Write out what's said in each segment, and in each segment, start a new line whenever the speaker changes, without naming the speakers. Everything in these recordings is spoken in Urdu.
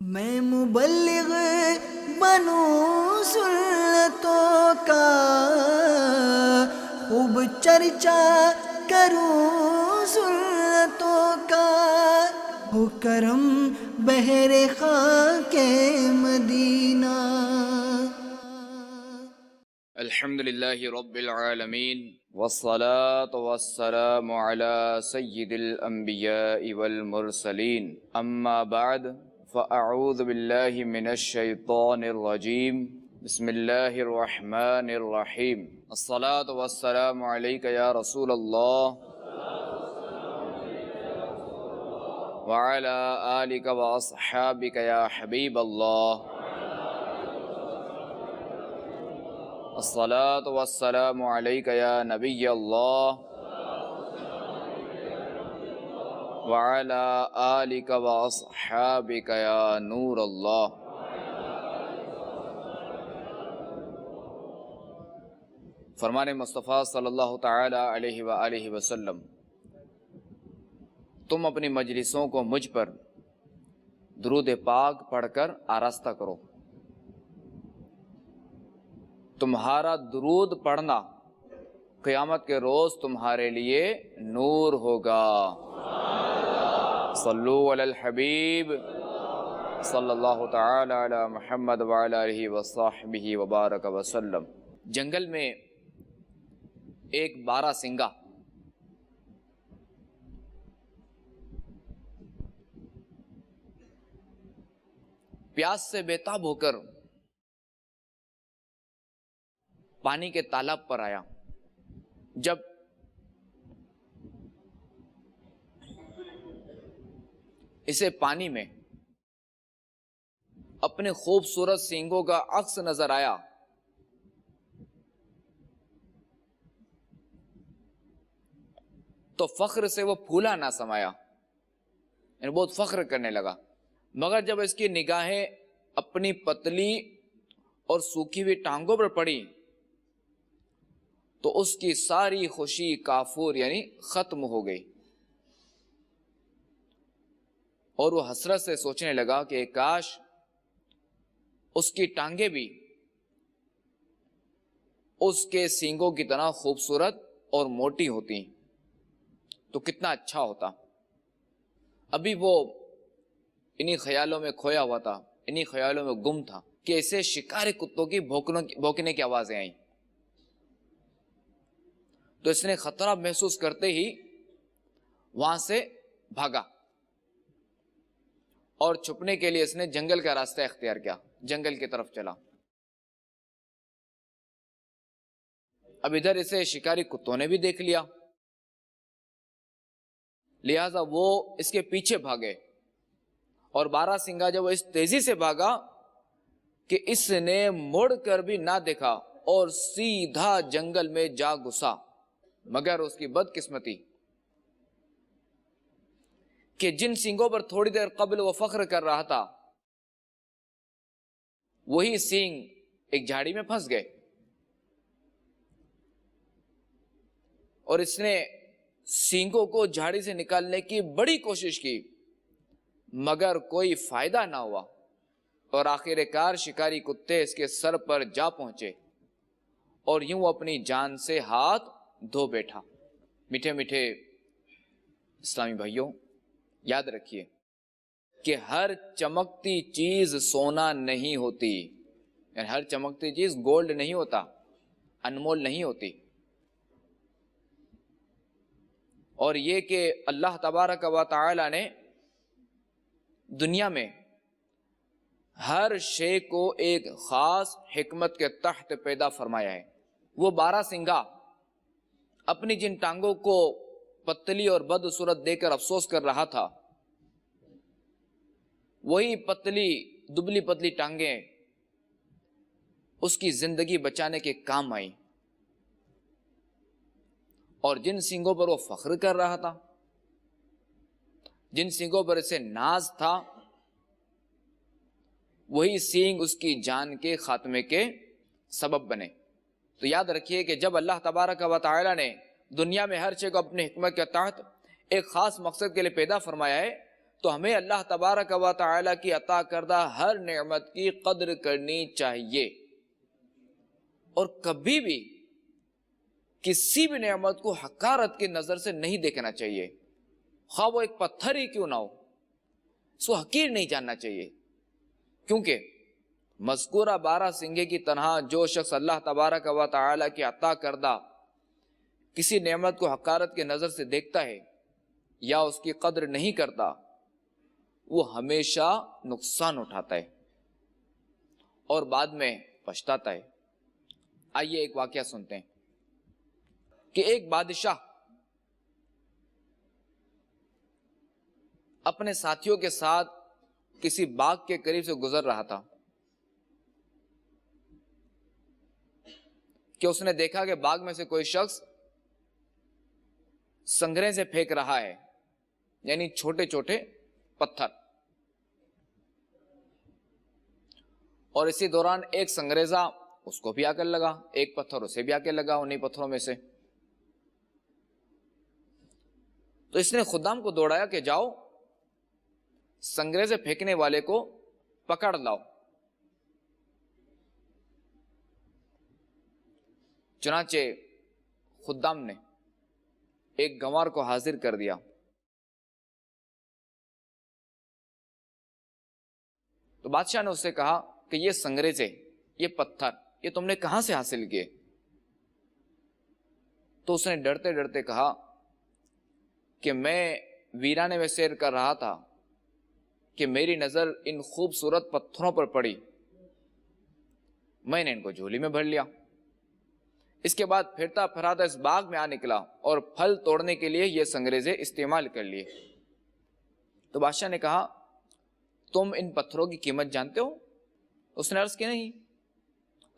میں مبلغ بنوں سنتوں کا، خوب چرچا کروں سنتوں کا، ہو کرم بہر خاک مدینہ۔
الحمدللہ رب العالمین والصلاة والسلام علی سید الانبیاء والمرسلین، اما بعد فاعوذ باللہ من الشیطان الرجیم، بسم اللہ الرحمن الرحیم۔ الصلاة والسلام علیک یا رسول اللہ وعلی آلک واصحابک یا حبیب اللہ۔ الصلاة والسلام علیک یا نبی اللہ وعلی آلک واصحابک یا نور اللہ۔ فرمان مصطفیٰ صلی اللہ تعالی علیہ وآلہ وسلم، تم اپنی مجلسوں کو مجھ پر درود پاک پڑھ کر آراستہ کرو، تمہارا درود پڑھنا قیامت کے روز تمہارے لیے نور ہوگا۔ صلو علی الحبیب صلی اللہ تعالی علی محمد وعلی آلہ وصحبہ وبارک وسلم۔ جنگل میں ایک بارہ سنگا پیاس سے بے تاب ہو کر پانی کے تالاب پر آیا۔ جب اسے پانی میں اپنے خوبصورت سینگوں کا عکس نظر آیا تو فخر سے وہ پھولا نہ سمایا، یعنی بہت فخر کرنے لگا۔ مگر جب اس کی نگاہیں اپنی پتلی اور سوکھی ہوئی ٹانگوں پر پڑی تو اس کی ساری خوشی کافور یعنی ختم ہو گئی، اور وہ حسرت سے سوچنے لگا کہ کاش اس کی ٹانگیں بھی اس کے سینگوں کی طرح خوبصورت اور موٹی ہوتی تو کتنا اچھا ہوتا۔ ابھی وہ انہی خیالوں میں کھویا ہوا تھا، انہی خیالوں میں گم تھا کہ اسے شکاری کتوں کی بھونکنے کی آوازیں آئیں، تو اس نے خطرہ محسوس کرتے ہی وہاں سے بھاگا اور چھپنے کے لیے اس نے جنگل کا راستہ اختیار کیا، جنگل کی طرف چلا۔ اب ادھر اسے شکاری کتوں نے بھی دیکھ لیا، لہذا وہ اس کے پیچھے بھاگے، اور بارہ سنگا جب وہ اس تیزی سے بھاگا کہ اس نے مڑ کر بھی نہ دیکھا اور سیدھا جنگل میں جا گھسا۔ مگر اس کی بدقسمتی کہ جن سینگوں پر تھوڑی دیر قبل وہ فخر کر رہا تھا وہی سینگ ایک جھاڑی میں پھنس گئے، اور اس نے سینگوں کو جھاڑی سے نکالنے کی بڑی کوشش کی مگر کوئی فائدہ نہ ہوا، اور آخر کار شکاری کتے اس کے سر پر جا پہنچے اور یوں اپنی جان سے ہاتھ دھو بیٹھا۔ میٹھے میٹھے اسلامی بھائیوں، یاد رکھیے کہ ہر چمکتی چیز سونا نہیں ہوتی، یعنی ہر چمکتی چیز گولڈ نہیں ہوتا، انمول نہیں ہوتی۔ اور یہ کہ اللہ تبارک و تعالی نے دنیا میں ہر شے کو ایک خاص حکمت کے تحت پیدا فرمایا ہے۔ وہ بارہ سنگا اپنی جن ٹانگوں کو پتلی اور بدصورت دے کر افسوس کر رہا تھا، وہی پتلی دبلی پتلی ٹانگیں اس کی زندگی بچانے کے کام آئیں، اور جن سینگوں پر وہ فخر کر رہا تھا، جن سینگوں پر اسے ناز تھا، وہی سینگ اس کی جان کے خاتمے کے سبب بنے۔ تو یاد رکھیے کہ جب اللہ تبارک و تعالی نے دنیا میں ہر شے کو اپنے حکمت کے تحت ایک خاص مقصد کے لیے پیدا فرمایا ہے تو ہمیں اللہ تبارک و تعالی کی عطا کردہ ہر نعمت کی قدر کرنی چاہیے، اور کبھی بھی کسی بھی نعمت کو حقارت کی نظر سے نہیں دیکھنا چاہیے، خواہ وہ ایک پتھر ہی کیوں نہ ہو، اس کو حقیر نہیں جاننا چاہیے، کیونکہ مذکورہ 12 سنگے کی طرح جو شخص اللہ تبارک و تعالی کی عطا کردہ کسی نعمت کو حقارت کی نظر سے دیکھتا ہے یا اس کی قدر نہیں کرتا، وہ ہمیشہ نقصان اٹھاتا ہے اور بعد میں پچھتاتا ہے۔ آئیے ایک واقعہ سنتے ہیں کہ ایک بادشاہ اپنے ساتھیوں کے ساتھ کسی باغ کے قریب سے گزر رہا تھا کہ اس نے دیکھا کہ باغ میں سے کوئی شخص سنگرے سے پھینک رہا ہے، یعنی چھوٹے چھوٹے پتھر، اور اسی دوران ایک سنگریزہ اس کو بھی آ کر لگا، ایک پتھر اسے بھی آ کے لگا انہیں پتھروں میں سے۔ تو اس نے خدام کو دوڑایا کہ جاؤ سنگریزے پھینکنے والے کو پکڑ لاؤ۔ چنانچہ خدام نے ایک گنوار کو حاضر کر دیا۔ تو بادشاہ نے اس سے کہا کہ یہ سنگریزے، یہ پتھر، یہ تم نے کہاں سے حاصل کیے؟ تو اس نے ڈرتے ڈرتے کہا کہ میں ویرانے میں سیر کر رہا تھا کہ میری نظر ان خوبصورت پتھروں پر پڑی، میں نے ان کو جھولی میں بھر لیا، اس کے بعد پھرتا پھراتا اس باغ میں آ نکلا اور پھل توڑنے کے لیے یہ سنگریزے استعمال کر لیے۔ تو بادشاہ نے کہا تم ان پتھروں کی قیمت جانتے ہو؟ اس نے عرض کی نہیں۔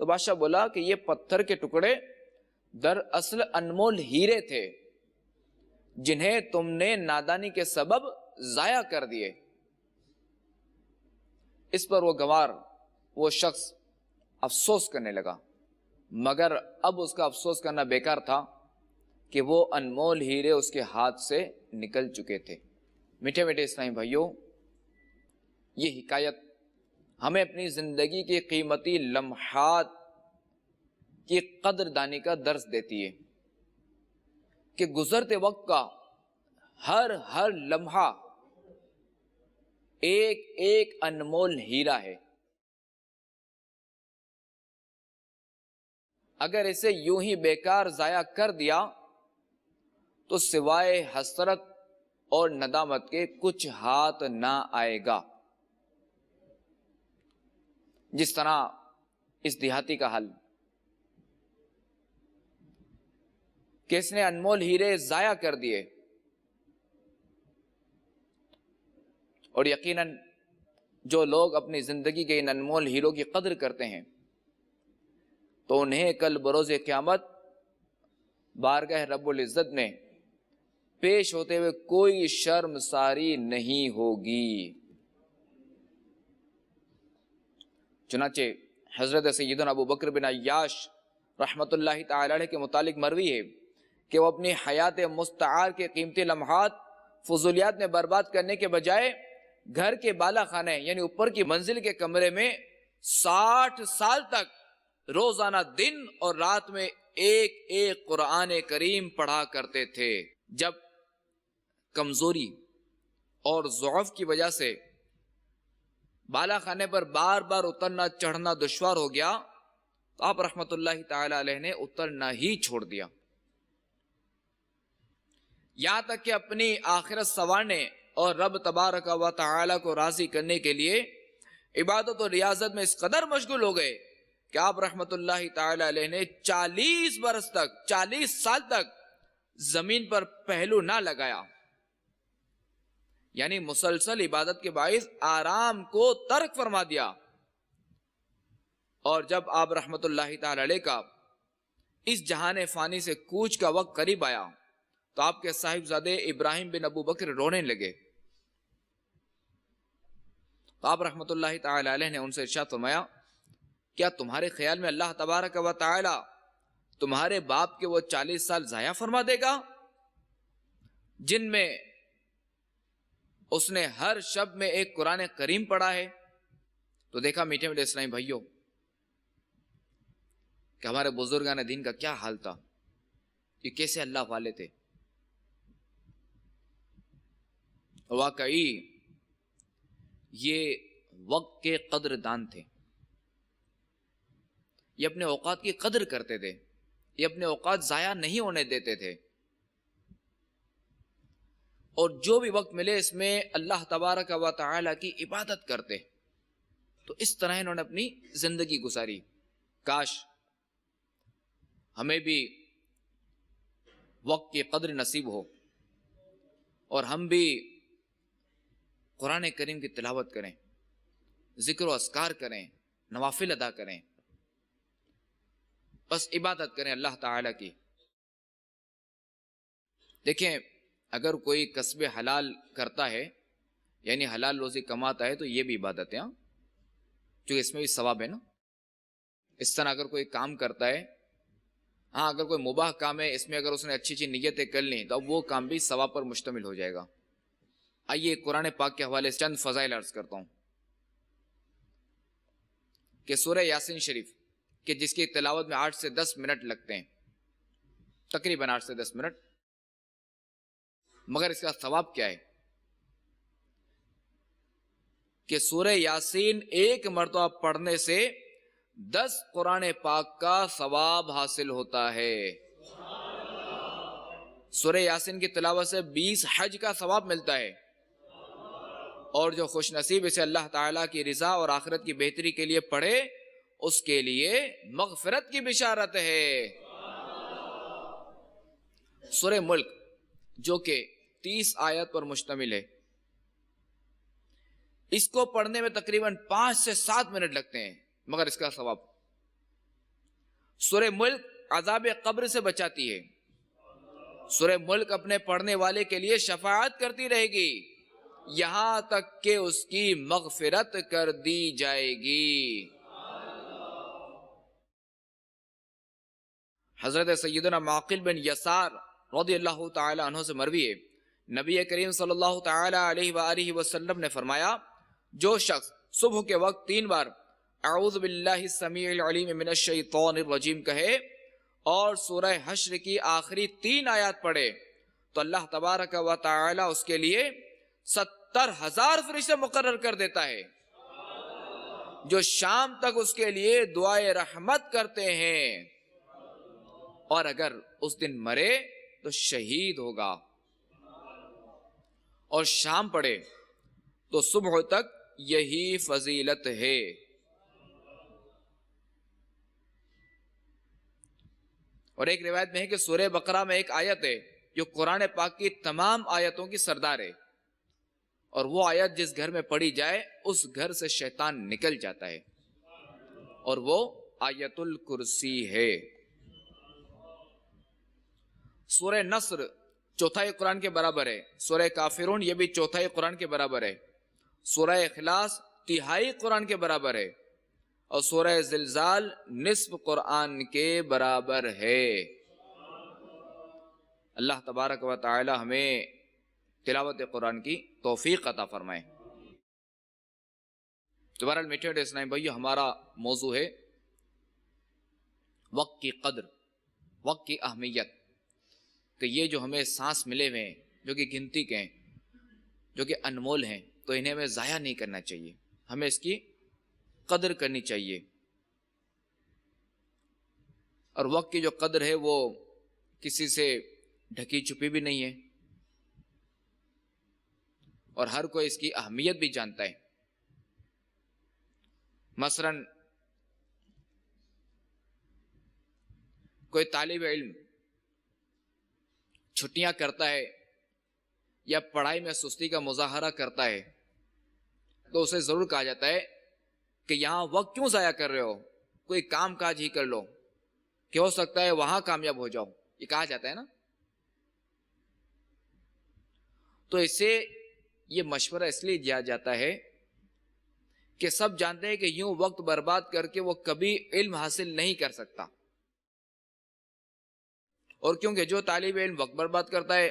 تو بادشاہ بولا کہ یہ پتھر کے ٹکڑے دراصل انمول ہیرے تھے جنہیں تم نے نادانی کے سبب ضائع کر دیے۔ اس پر وہ گنوار، وہ شخص افسوس کرنے لگا، مگر اب اس کا افسوس کرنا بیکار تھا کہ وہ انمول ہیرے اس کے ہاتھ سے نکل چکے تھے۔ میٹھے میٹھے اسلامی بھائیوں، یہ حکایت ہمیں اپنی زندگی کے قیمتی لمحات کی قدر دانی کا درس دیتی ہے کہ گزرتے وقت کا ہر لمحہ ایک ایک انمول ہیرا ہے۔ اگر اسے یوں ہی بیکار ضائع کر دیا تو سوائے حسرت اور ندامت کے کچھ ہاتھ نہ آئے گا۔ جس طرح اس دیہاتی کا حل کہ اس نے انمول ہیرے ضائع کر دیے، اور یقیناً جو لوگ اپنی زندگی کے ان انمول ہیروں کی قدر کرتے ہیں تو انہیں کل بروز قیامت بارگاہ رب العزت میں پیش ہوتے ہوئے کوئی شرم ساری نہیں ہوگی۔ چنانچہ حضرت سیدنا ابو بکر بن عیاش رحمت اللہ تعالی علیہ کے متعلق مروی ہے کہ وہ اپنی حیات مستعار کے قیمتی لمحات فضولیات میں برباد کرنے کے بجائے گھر کے بالا خانے یعنی اوپر کی منزل کے کمرے میں 60 سال تک روزانہ دن اور رات میں ایک ایک قرآن کریم پڑھا کرتے تھے۔ جب کمزوری اور ضعف کی وجہ سے بالا خانے پر بار بار اترنا چڑھنا دشوار ہو گیا تو آپ رحمت اللہ تعالی علیہ نے اترنا ہی چھوڑ دیا، یہاں تک کہ اپنی آخرت سنوارنے اور رب تبارک و تعالی کو راضی کرنے کے لیے عبادت اور ریاضت میں اس قدر مشغول ہو گئے کہ آپ رحمت اللہ تعالی علیہ نے 40 سال تک زمین پر پہلو نہ لگایا، یعنی مسلسل عبادت کے باعث آرام کو ترک فرما دیا۔ اور جب آپ رحمت اللہ تعالی علیہ کا اس جہان فانی سے کوچ کا وقت قریب آیا تو آپ کے صاحبزادے ابراہیم بن ابو بکر رونے لگے۔ تو آپ رحمت اللہ تعالی علیہ نے ان سے ارشاد فرمایا، کیا تمہارے خیال میں اللہ تبارک و تعالی تمہارے باپ کے وہ 40 سال ضائع فرما دے گا جن میں اس نے ہر شب میں ایک قرآن کریم پڑھا ہے، تو دیکھا میٹھے میٹھے اسلامی بھائیوں کہ ہمارے بزرگان دین کا کیا حال تھا، یہ کیسے اللہ والے تھے۔ واقعی یہ وقت کے قدر دان تھے، یہ اپنے اوقات کی قدر کرتے تھے، یہ اپنے اوقات ضائع نہیں ہونے دیتے تھے، اور جو بھی وقت ملے اس میں اللہ تبارک و تعالی کی عبادت کرتے۔ تو اس طرح انہوں نے اپنی زندگی گزاری۔ کاش ہمیں بھی وقت کی قدر نصیب ہو اور ہم بھی قرآن کریم کی تلاوت کریں، ذکر و اذکار کریں، نوافل ادا کریں، بس عبادت کریں اللہ تعالی کی۔ دیکھیں اگر کوئی کسب حلال کرتا ہے، یعنی حلال روزی کماتا ہے، تو یہ بھی عبادت ہے، کیونکہ اس میں بھی ثواب ہے نا۔ اس طرح اگر کوئی کام کرتا ہے، ہاں اگر کوئی مباح کام ہے، اس میں اگر اس نے اچھی اچھی نیتیں کر لیں تو اب وہ کام بھی ثواب پر مشتمل ہو جائے گا۔ آئیے قرآن پاک کے حوالے سے چند فضائل عرض کرتا ہوں کہ سورہ یاسین شریف کہ جس کی تلاوت میں 8 سے 10 منٹ لگتے ہیں، تقریباً 8 سے 10 منٹ، مگر اس کا ثواب کیا ہے کہ سورہ یاسین ایک مرتبہ پڑھنے سے 10 قرآن پاک کا ثواب حاصل ہوتا ہے۔ سورہ یاسین کی تلاوت سے 20 حج کا ثواب ملتا ہے، اور جو خوش نصیب اسے اللہ تعالیٰ کی رضا اور آخرت کی بہتری کے لیے پڑھے، اس کے لیے مغفرت کی بشارت ہے۔ سورہ ملک جو کہ 30 آیت پر مشتمل ہے، اس کو پڑھنے میں تقریباً 5 سے 7 منٹ لگتے ہیں، مگر اس کا ثواب۔ سورہ ملک عذاب قبر سے بچاتی ہے، سورہ ملک اپنے پڑھنے والے کے لیے شفاعت کرتی رہے گی یہاں تک کہ اس کی مغفرت کر دی جائے گی۔ حضرت سیدنا معقل بن یسار رضی اللہ تعالی عنہ سے مروی ہے، نبی کریم صلی اللہ تعالی علیہ وآلہ وسلم نے فرمایا، جو شخص صبح کے وقت 3 بار اعوذ باللہ السمیع العلیم من الشیطان الرجیم کہے اور سورہ حشر کی آخری 3 آیات پڑھے، تو اللہ تبارک و تعالی اس کے لیے 70,000 فرشتے مقرر کر دیتا ہے، جو شام تک اس کے لیے دعائے رحمت کرتے ہیں، اور اگر اس دن مرے تو شہید ہوگا، اور شام پڑھے تو صبح تک یہی فضیلت ہے۔ اور ایک روایت میں ہے کہ سورہ بقرہ میں ایک آیت ہے جو قرآن پاک کی تمام آیتوں کی سردار ہے، اور وہ آیت جس گھر میں پڑھی جائے اس گھر سے شیطان نکل جاتا ہے، اور وہ آیت الکرسی ہے۔ سورہ نصر چوتھائی قرآن کے برابر ہے، سورہ کافرون یہ بھی چوتھائی قرآن کے برابر ہے، سورہ اخلاص 1/3 قرآن کے برابر ہے، اور سورہ زلزال نصف قرآن کے برابر ہے۔ اللہ تبارک و تعالی ہمیں تلاوت قرآن کی توفیق عطا فرمائے۔ دوبارہ میٹھے میٹھے اسلام بھائیو، ہمارا موضوع ہے وقت کی قدر، وقت کی اہمیت، کہ یہ جو ہمیں سانس ملے ہوئے ہیں، جو کہ گنتی کے ہیں، جو کہ انمول ہیں، تو انہیں ہمیں ضائع نہیں کرنا چاہیے، ہمیں اس کی قدر کرنی چاہیے۔ اور وقت کی جو قدر ہے وہ کسی سے ڈھکی چھپی بھی نہیں ہے، اور ہر کوئی اس کی اہمیت بھی جانتا ہے۔ مثلا کوئی طالب علم چھٹیاں کرتا ہے یا پڑھائی میں سستی کا مظاہرہ کرتا ہے، تو اسے ضرور کہا جاتا ہے کہ یہاں وقت کیوں ضائع کر رہے ہو، کوئی کام کاج ہی کر لو، کہ ہو سکتا ہے وہاں کامیاب ہو جاؤ، یہ کہا جاتا ہے نا۔ تو اسے یہ مشورہ اس لیے دیا جاتا ہے کہ سب جانتے ہیں کہ یوں وقت برباد کر کے وہ کبھی علم حاصل نہیں کر سکتا، اور کیونکہ جو طالب علم وقت برباد کرتا ہے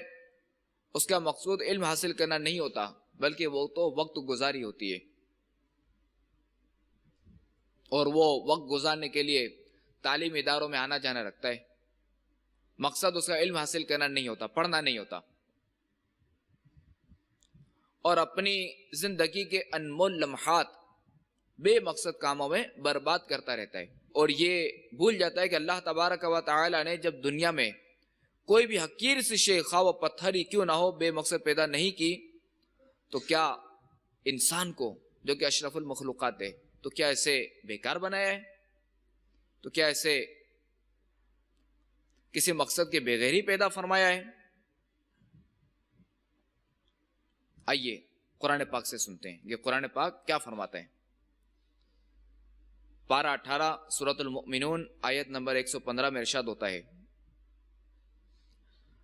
اس کا مقصود علم حاصل کرنا نہیں ہوتا، بلکہ وہ تو وقت گزاری ہوتی ہے، اور وہ وقت گزارنے کے لیے تعلیمی اداروں میں آنا جانا رکھتا ہے. مقصد اس کا علم حاصل کرنا نہیں ہوتا، پڑھنا نہیں ہوتا، اور اپنی زندگی کے انمول لمحات بے مقصد کاموں میں برباد کرتا رہتا ہے، اور یہ بھول جاتا ہے کہ اللہ تبارک و تعالی نے جب دنیا میں کوئی بھی حقیر سی شے، خواہ وہ پتھر ہی کیوں نہ ہو، بے مقصد پیدا نہیں کی، تو کیا انسان کو جو کہ اشرف المخلوقات ہے، تو کیا ایسے بیکار بنایا ہے؟ تو کیا ایسے کسی مقصد کے بغیر ہی پیدا فرمایا ہے؟ آئیے قرآن پاک سے سنتے ہیں یہ قرآن پاک کیا فرماتا ہے. پارہ 18 سورۃ المؤمنون آیت نمبر 115 میں ارشاد ہوتا ہے،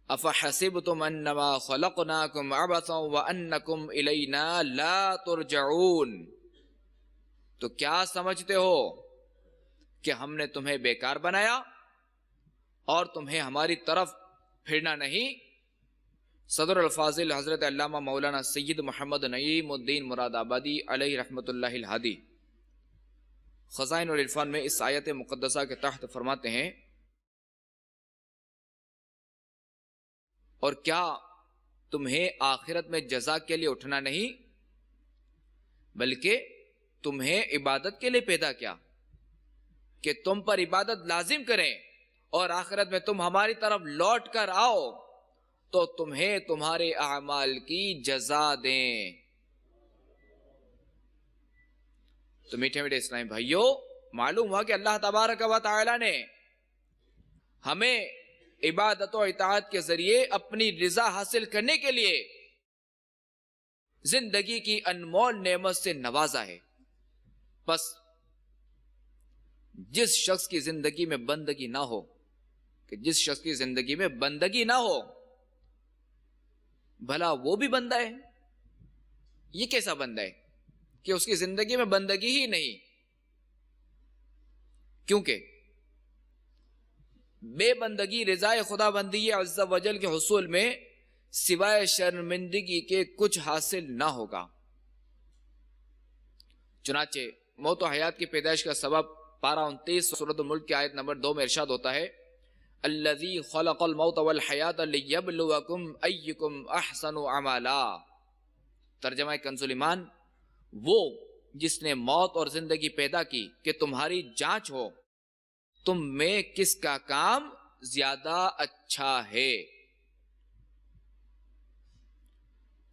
افحسبتم انما خلقناکم عبثا وانکم الینا لا ترجعون، تو کیا سمجھتے ہو کہ ہم نے تمہیں بیکار بنایا اور تمہیں ہماری طرف پھرنا نہیں؟ صدر الفاضل حضرت علامہ مولانا سید محمد نعیم الدین مراد آبادی علیہ رحمت اللہ الہادی خزائن العرفان میں اس آیت مقدسہ کے تحت فرماتے ہیں، اور کیا تمہیں آخرت میں جزا کے لیے اٹھنا نہیں، بلکہ تمہیں عبادت کے لیے پیدا کیا کہ تم پر عبادت لازم کریں، اور آخرت میں تم ہماری طرف لوٹ کر آؤ تو تمہیں تمہارے اعمال کی جزا دیں. تو میٹھے میٹھے اسلامی بھائیوں، معلوم ہوا کہ اللہ تبارک و تعالی نے ہمیں عبادت و اطاعت کے ذریعے اپنی رضا حاصل کرنے کے لیے زندگی کی انمول نعمت سے نوازا ہے. بس جس شخص کی زندگی میں بندگی نہ ہو، کہ جس شخص کی زندگی میں بندگی نہ ہو، بھلا وہ بھی بندہ ہے؟ یہ کیسا بندہ ہے کہ اس کی زندگی میں بندگی ہی نہیں؟ کیونکہ بے بندگی رضا خدا بندی عز و جل کے حصول میں سوائے شرمندگی کے کچھ حاصل نہ ہوگا. چنانچہ موت و حیات کی پیدائش کا سبب پارہ 29 سورۃ الملک کی آیت نمبر 2 میں ارشاد ہوتا ہے، الذی خلق الموت والحیات لیبلوکم ایکم احسن عملا. ترجمہ کنز الایمان، وہ جس نے موت اور زندگی پیدا کی کہ تمہاری جانچ ہو تم میں کس کا کام زیادہ اچھا ہے.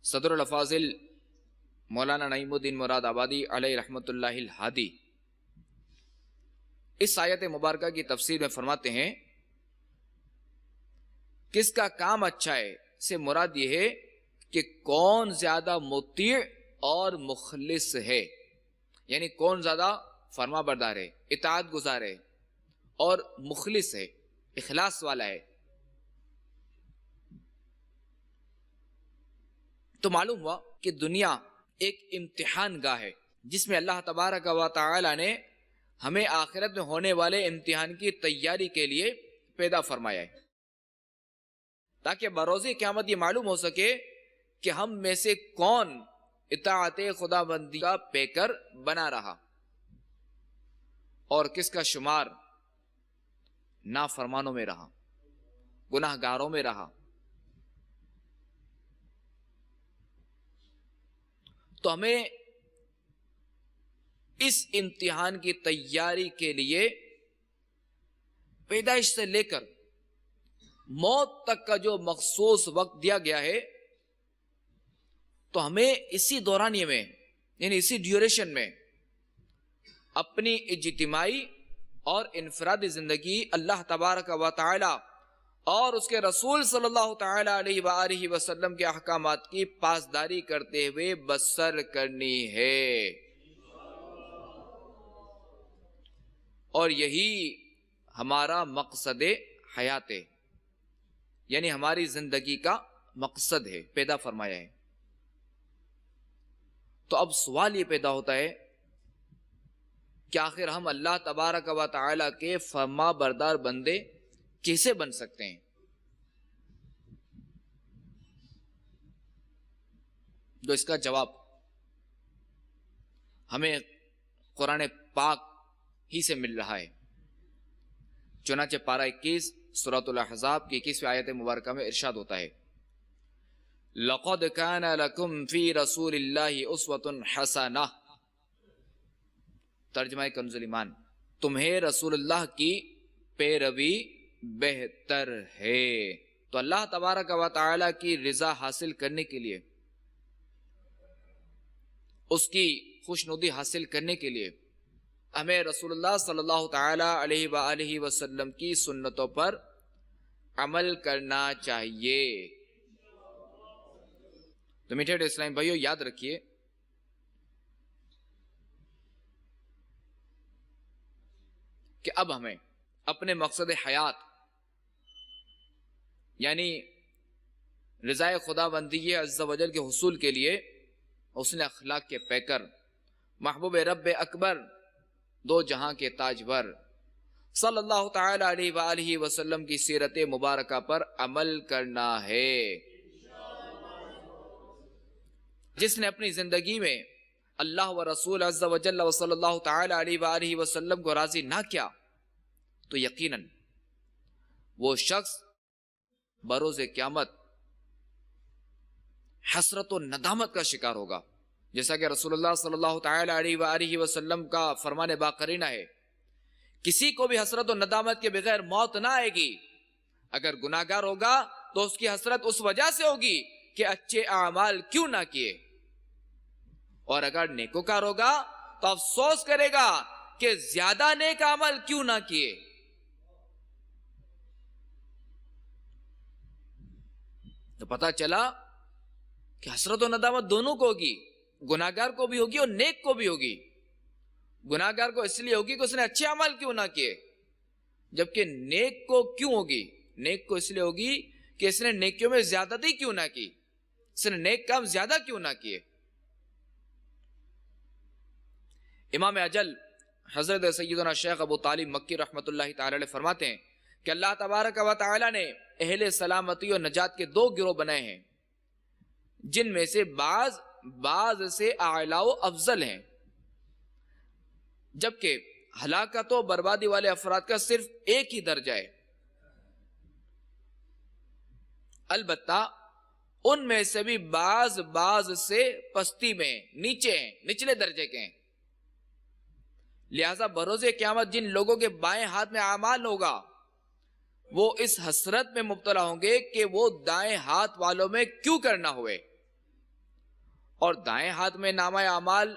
صدر الافاضل مولانا نعیم الدین مراد آبادی علیہ رحمت اللہ الہادی اس آیت مبارکہ کی تفسیر میں فرماتے ہیں، کس کا کام اچھا ہے سے مراد یہ ہے کہ کون زیادہ مطیع اور مخلص ہے، یعنی کون زیادہ فرما بردار ہے، اطاعت گزار ہے اور مخلص ہے، اخلاص والا ہے. تو معلوم ہوا کہ دنیا ایک امتحان گاہ ہے جس میں اللہ تبارک و تعالی نے ہمیں آخرت میں ہونے والے امتحان کی تیاری کے لیے پیدا فرمایا ہے، تاکہ بروز قیامت یہ معلوم ہو سکے کہ ہم میں سے کون اطاعت خدا بندی کا پیکر بنا رہا اور کس کا شمار نافرمانوں میں رہا، گناہ گاروں میں رہا. تو ہمیں اس امتحان کی تیاری کے لیے پیدائش سے لے کر موت تک کا جو مخصوص وقت دیا گیا ہے، تو ہمیں اسی دورانیے میں، یعنی اسی ڈیوریشن میں اپنی اجتماعی اور انفرادی زندگی اللہ تبارک و تعالی اور اس کے رسول صلی اللہ تعالی علیہ وآلہ وسلم کے احکامات کی پاسداری کرتے ہوئے بسر کرنی ہے. اور یہی ہمارا مقصد حیات ہے، یعنی ہماری زندگی کا مقصد ہے، پیدا فرمایا ہے. تو اب سوال یہ پیدا ہوتا ہے کہ آخر ہم اللہ تبارک و تعالی کے فرما بردار بندے کیسے بن سکتے ہیں؟ جو اس کا جواب ہمیں قرآن پاک ہی سے مل رہا ہے۔ چنانچہ پارہ 21 سورۃ الاحزاب کی 21ویں آیت مبارکہ میں ارشاد ہوتا ہے لَقَدْ كَانَ لَكُمْ فِي رَسُولِ اللَّهِ أُسْوَةٌ حَسَنَةٌ، ترجمہ کنز ایمان، تمہیں رسول اللہ کی پیروی بہتر ہے۔ تو اللہ تبارک و تعالی کی رضا حاصل کرنے کے لیے، اس کی خوشنودی حاصل کرنے کے لیے ہمیں رسول اللہ صلی اللہ تعالی علیہ وآلہ وسلم کی سنتوں پر عمل کرنا چاہیے۔ تو میٹھے اسلام بھائیو، یاد رکھیے کہ اب ہمیں اپنے مقصد حیات یعنی رضا خدا بندی عز و جل کے حصول کے لیے حسن اخلاق کے پیکر، محبوب رب اکبر، دو جہاں کے تاجور صلی اللہ تعالی علیہ وآلہ وسلم کی سیرت مبارکہ پر عمل کرنا ہے۔ جس نے اپنی زندگی میں اللہ و رسول عز و جل و صلی اللہ تعالی علیہ وآلہ وسلم کو راضی نہ کیا تو یقیناً وہ شخص بروز قیامت حسرت و ندامت کا شکار ہوگا، جیسا کہ رسول اللہ صلی اللہ تعالی علیہ وآلہ وسلم کا فرمان باقرینہ ہے، کسی کو بھی حسرت و ندامت کے بغیر موت نہ آئے گی۔ اگر گناہگار ہوگا تو اس کی حسرت اس وجہ سے ہوگی کہ اچھے اعمال کیوں نہ کیے، اور اگر نیکوکار ہوگا تو افسوس کرے گا کہ زیادہ نیک عمل کیوں نہ کیے۔ تو پتہ چلا کہ حسرت و ندامت دونوں کو ہوگی، گناہگار کو بھی ہوگی اور نیک کو بھی ہوگی۔ گناہگار کو اس لیے ہوگی کہ اس نے اچھے عمل کیوں نہ کیے، جبکہ نیک کو کیوں ہوگی؟ نیک کو اس لیے ہوگی کہ اس نے نیکیوں میں زیادتی کیوں نہ کی، اس نے نیک کام زیادہ کیوں نہ کیے۔ امام اجل حضرت سیدنا شیخ ابو طالب مکی رحمت اللہ تعالی علیہ فرماتے ہیں کہ اللہ تبارک و تعالی نے اہل سلامتی و نجات کے دو گروہ بنائے ہیں، جن میں سے بعض سے اعلیٰ و افضل ہیں، جبکہ ہلاکت و بربادی والے افراد کا صرف ایک ہی درجہ ہے۔ البتہ ان میں سے بھی بعض سے پستی میں نیچے ہیں، نچلے درجے کے ہیں۔ لہذا بروز قیامت جن لوگوں کے بائیں ہاتھ میں اعمال ہوگا وہ اس حسرت میں مبتلا ہوں گے کہ وہ دائیں ہاتھ والوں میں کیوں کرنا ہوئے، اور دائیں ہاتھ میں نامہ اعمال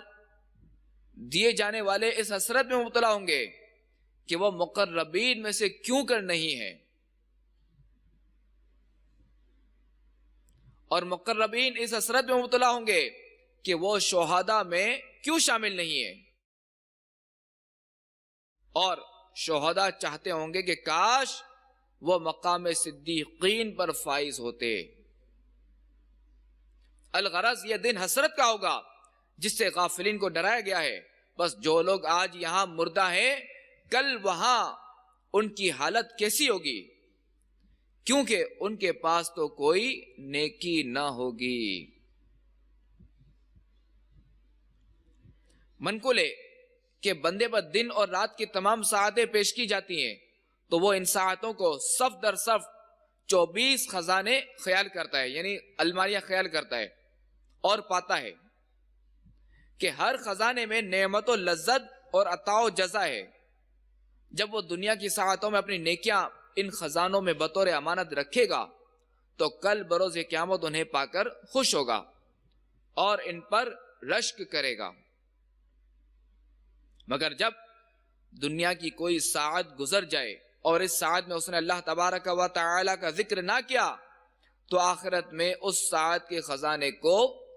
دیے جانے والے اس حسرت میں مبتلا ہوں گے کہ وہ مقربین میں سے کیوں کر نہیں ہے، اور مقربین اس حسرت میں مبتلا ہوں گے کہ وہ شہداء میں کیوں شامل نہیں ہے، اور شہداء چاہتے ہوں گے کہ کاش وہ مقام صدیقین پر فائز ہوتے۔ الغرض یہ دن حسرت کا ہوگا جس سے غافلین کو ڈرایا گیا ہے، بس جو لوگ آج یہاں مردہ ہیں کل وہاں ان کی حالت کیسی ہوگی، کیونکہ ان کے پاس تو کوئی نیکی نہ ہوگی۔ منقول ہے کہ بندے پر دن اور رات کی تمام ساعتیں پیش کی جاتی ہیں تو وہ ان ساعتوں کو صف در صف 24 خزانے خیال کرتا ہے، یعنی الماریاں خیال کرتا ہے، اور پاتا ہے کہ ہر خزانے میں نعمت و لذت اور عطا و جزا ہے۔ جب وہ دنیا کی ساعتوں میں اپنی نیکیاں ان خزانوں میں بطور امانت رکھے گا تو کل بروز قیامت انہیں پا کر خوش ہوگا اور ان پر رشک کرے گا۔ مگر جب دنیا کی کوئی ساعت گزر جائے اور اس ساعت میں اس نے اللہ تبارک و تعالی کا ذکر نہ کیا تو آخرت میں اس ساعت کے خزانے کو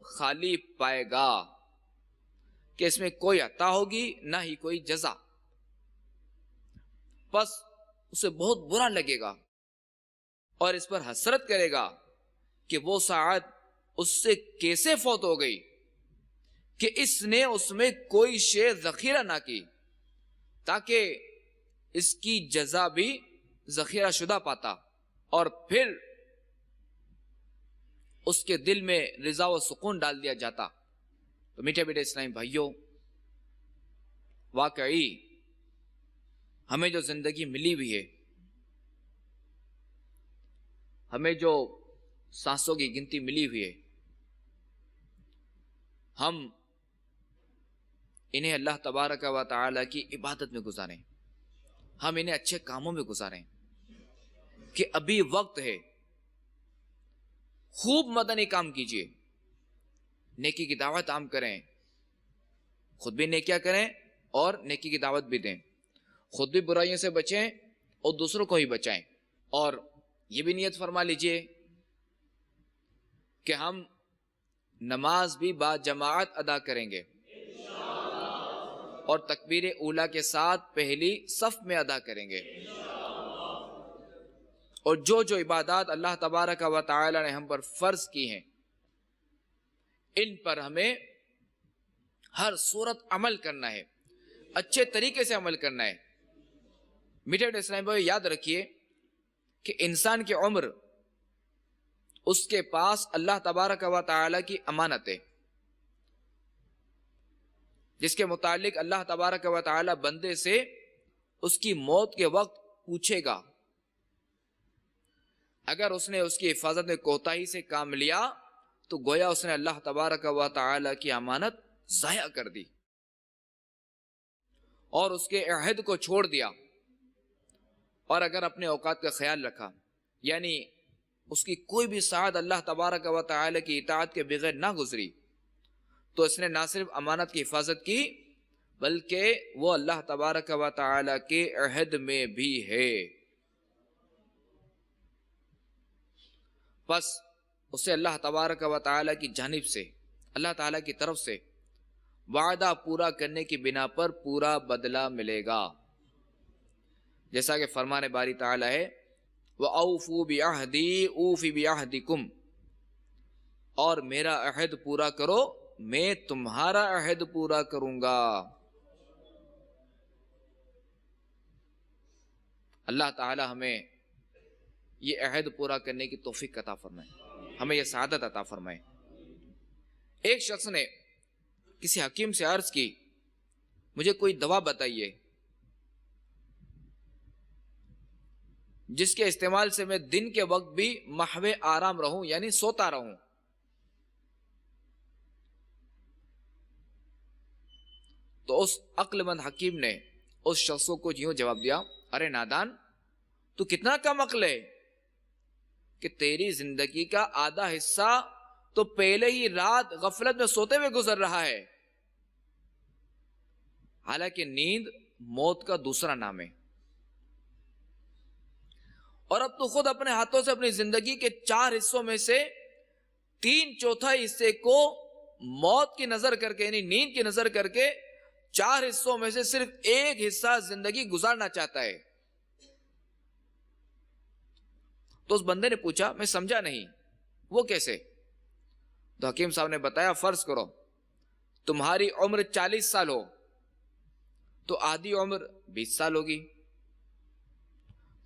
خالی پائے گا کہ اس میں کوئی عطا ہوگی نہ ہی کوئی جزا۔ بس اسے بہت برا لگے گا اور اس پر حسرت کرے گا کہ وہ ساعت اس سے کیسے فوت ہو گئی کہ اس نے اس میں کوئی شے ذخیرہ نہ کی تاکہ اس کی جزا بھی ذخیرہ شدہ پاتا، اور پھر اس کے دل میں رضا و سکون ڈال دیا جاتا. تو میٹھے میٹھے اسلامی بھائیوں، واقعی ہمیں جو زندگی ملی ہوئی ہے، ہمیں جو سانسوں کی گنتی ملی ہوئی ہے، ہم انہیں اللہ تبارک و تعالی کی عبادت میں گزاریں، ہم انہیں اچھے کاموں میں گزاریں کہ ابھی وقت ہے. خوب مدنی کام کیجئے، نیکی کی دعوت عام کریں، خود بھی نیکیاں کریں اور نیکی کی دعوت بھی دیں، خود بھی برائیوں سے بچیں اور دوسروں کو ہی بچائیں. اور یہ بھی نیت فرما لیجئے کہ ہم نماز بھی با جماعت ادا کریں گے اور تکبیر اولیٰ کے ساتھ پہلی صف میں ادا کریں گے. اور جو جو عبادات اللہ تبارک و تعالی نے ہم پر فرض کی ہیں، ان پر ہمیں ہر صورت عمل کرنا ہے، اچھے طریقے سے عمل کرنا ہے. میٹھے میٹھے اسلامی بھائی، یاد رکھیے کہ انسان کی عمر اس کے پاس اللہ تبارک و تعالی کی امانت ہے، جس کے متعلق اللہ تبارک و تعالی بندے سے اس کی موت کے وقت پوچھے گا. اگر اس نے اس کی حفاظت میں کوتاہی سے کام لیا تو گویا اس نے اللہ تبارک و تعالی کی امانت ضائع کر دی اور اس کے عہد کو چھوڑ دیا. اور اگر اپنے اوقات کا خیال رکھا، یعنی اس کی کوئی بھی ساعت اللہ تبارک و تعالی کی اطاعت کے بغیر نہ گزری، تو اس نے نہ صرف امانت کی حفاظت کی بلکہ وہ اللہ تبارک و تعالی کے عہد میں بھی ہے. پس اسے اللہ تبارک و تعالی کی جانب سے، اللہ تعالی کی طرف سے وعدہ پورا کرنے کی بنا پر پورا بدلہ ملے گا. جیسا کہ فرمان باری تعالی ہے وَأَوْفُوا بِعَهْدِي أُوفِ بِعَهْدِكُمْ، اور میرا عہد پورا کرو، میں تمہارا عہد پورا کروں گا. اللہ تعالی ہمیں یہ عہد پورا کرنے کی توفیق عطا فرمائے، ہمیں یہ سعادت عطا فرمائے. ایک شخص نے کسی حکیم سے عرض کی، مجھے کوئی دوا بتائیے جس کے استعمال سے میں دن کے وقت بھی محو آرام رہوں، یعنی سوتا رہوں. تو اس عقل مند حکیم نے اس شخص کو یوں جواب دیا، ارے نادان، تو کتنا کم عقل ہے کہ تیری زندگی کا آدھا حصہ تو پہلے ہی رات غفلت میں سوتے ہوئے گزر رہا ہے، حالانکہ نیند موت کا دوسرا نام ہے. اور اب تو خود اپنے ہاتھوں سے اپنی زندگی کے 4 حصوں میں سے 3/4 حصے کو موت کی نظر کر کے، یعنی نیند کی نظر کر کے 4 حصوں میں سے صرف 1 حصہ زندگی گزارنا چاہتا ہے. تو اس بندے نے پوچھا، میں سمجھا نہیں، وہ کیسے؟ تو حکیم صاحب نے بتایا، فرض کرو تمہاری عمر 40 سال ہو تو آدھی عمر 20 سال ہوگی.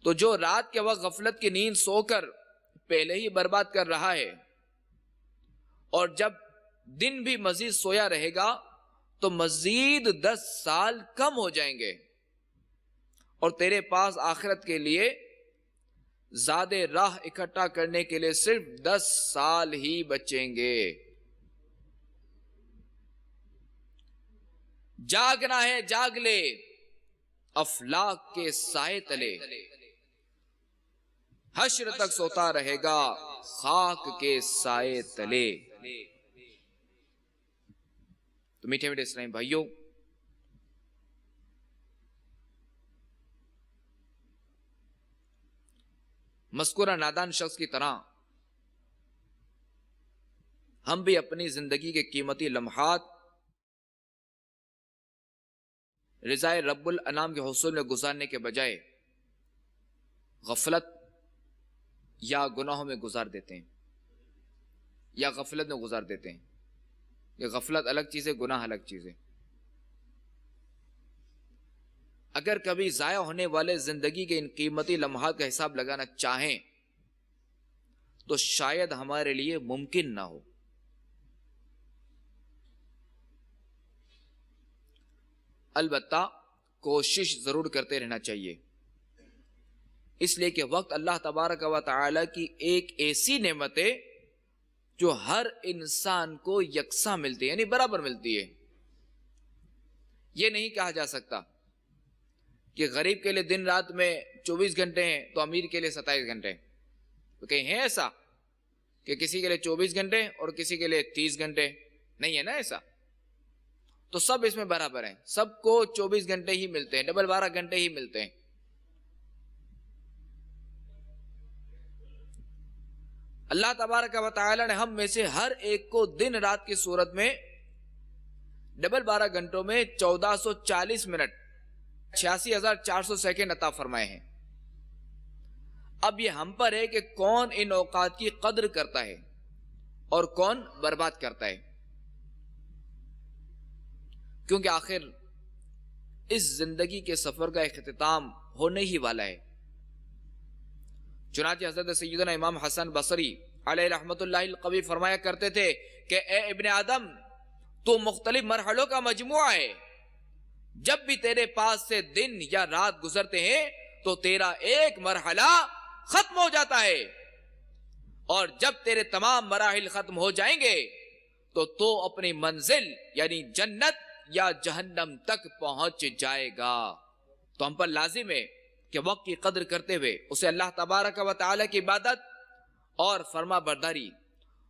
تو جو رات کے وقت غفلت کی نیند سو کر پہلے ہی برباد کر رہا ہے، اور جب دن بھی مزید سویا رہے گا تو مزید 10 سال کم ہو جائیں گے، اور تیرے پاس آخرت کے لیے زاد راہ اکٹھا کرنے کے لیے صرف 10 سال ہی بچیں گے. جاگنا ہے جاگ لے افلاک کے سائے تلے، حشر تک سوتا رہے گا خاک کے سائے تلے. تو میٹھے میٹھے اسلامی بھائیوں، مذکورہ نادان شخص کی طرح ہم بھی اپنی زندگی کے قیمتی لمحات رضائے رب الانام کے حصول میں گزارنے کے بجائے غفلت یا گناہوں میں گزار دیتے ہیں، یا غفلت میں گزار دیتے ہیں. یہ غفلت الگ چیز ہے، گناہ الگ چیز ہے. اگر کبھی ضائع ہونے والے زندگی کے ان قیمتی لمحات کا حساب لگانا چاہیں تو شاید ہمارے لیے ممکن نہ ہو۔ البتہ کوشش ضرور کرتے رہنا چاہیے، اس لیے کہ وقت اللہ تبارک و تعالی کی ایک ایسی نعمت ہے جو ہر انسان کو یکساں ملتی ہے، یعنی برابر ملتی ہے۔ یہ نہیں کہا جا سکتا کہ غریب کے لیے دن رات میں 24 گھنٹے ہیں تو امیر کے لیے 27 گھنٹے، تو کہیں ہے ایسا کہ کسی کے لیے 24 گھنٹے اور کسی کے لیے 30 گھنٹے؟ نہیں ہے نا ایسا، تو سب اس میں برابر ہیں، سب کو 24 گھنٹے ہی ملتے ہیں، ڈبل 12 گھنٹے ہی ملتے ہیں۔ اللہ تبارک و تعالی نے ہم میں سے ہر ایک کو دن رات کی صورت میں ڈبل 12 گھنٹوں میں 1440 منٹ 86,400 سیکنڈ عطا فرمائے ہیں۔ اب یہ ہم پر ہے کہ کون ان اوقات کی قدر کرتا ہے اور کون برباد کرتا ہے، کیونکہ آخر اس زندگی کے سفر کا اختتام ہونے ہی والا ہے۔ چنانچہ حضرت سیدنا امام حسن بصری علیہ رحمت اللہ القوی فرمایا کرتے تھے کہ اے ابن آدم، تو مختلف مرحلوں کا مجموعہ ہے، جب بھی تیرے پاس سے دن یا رات گزرتے ہیں تو تیرا ایک مرحلہ ختم ہو جاتا ہے، اور جب تیرے تمام مراحل ختم ہو جائیں گے تو اپنی منزل یعنی جنت یا جہنم تک پہنچ جائے گا۔ تو ہم پر لازم ہے کہ وقت کی قدر کرتے ہوئے اسے اللہ تبارک و تعالی کی عبادت اور فرما برداری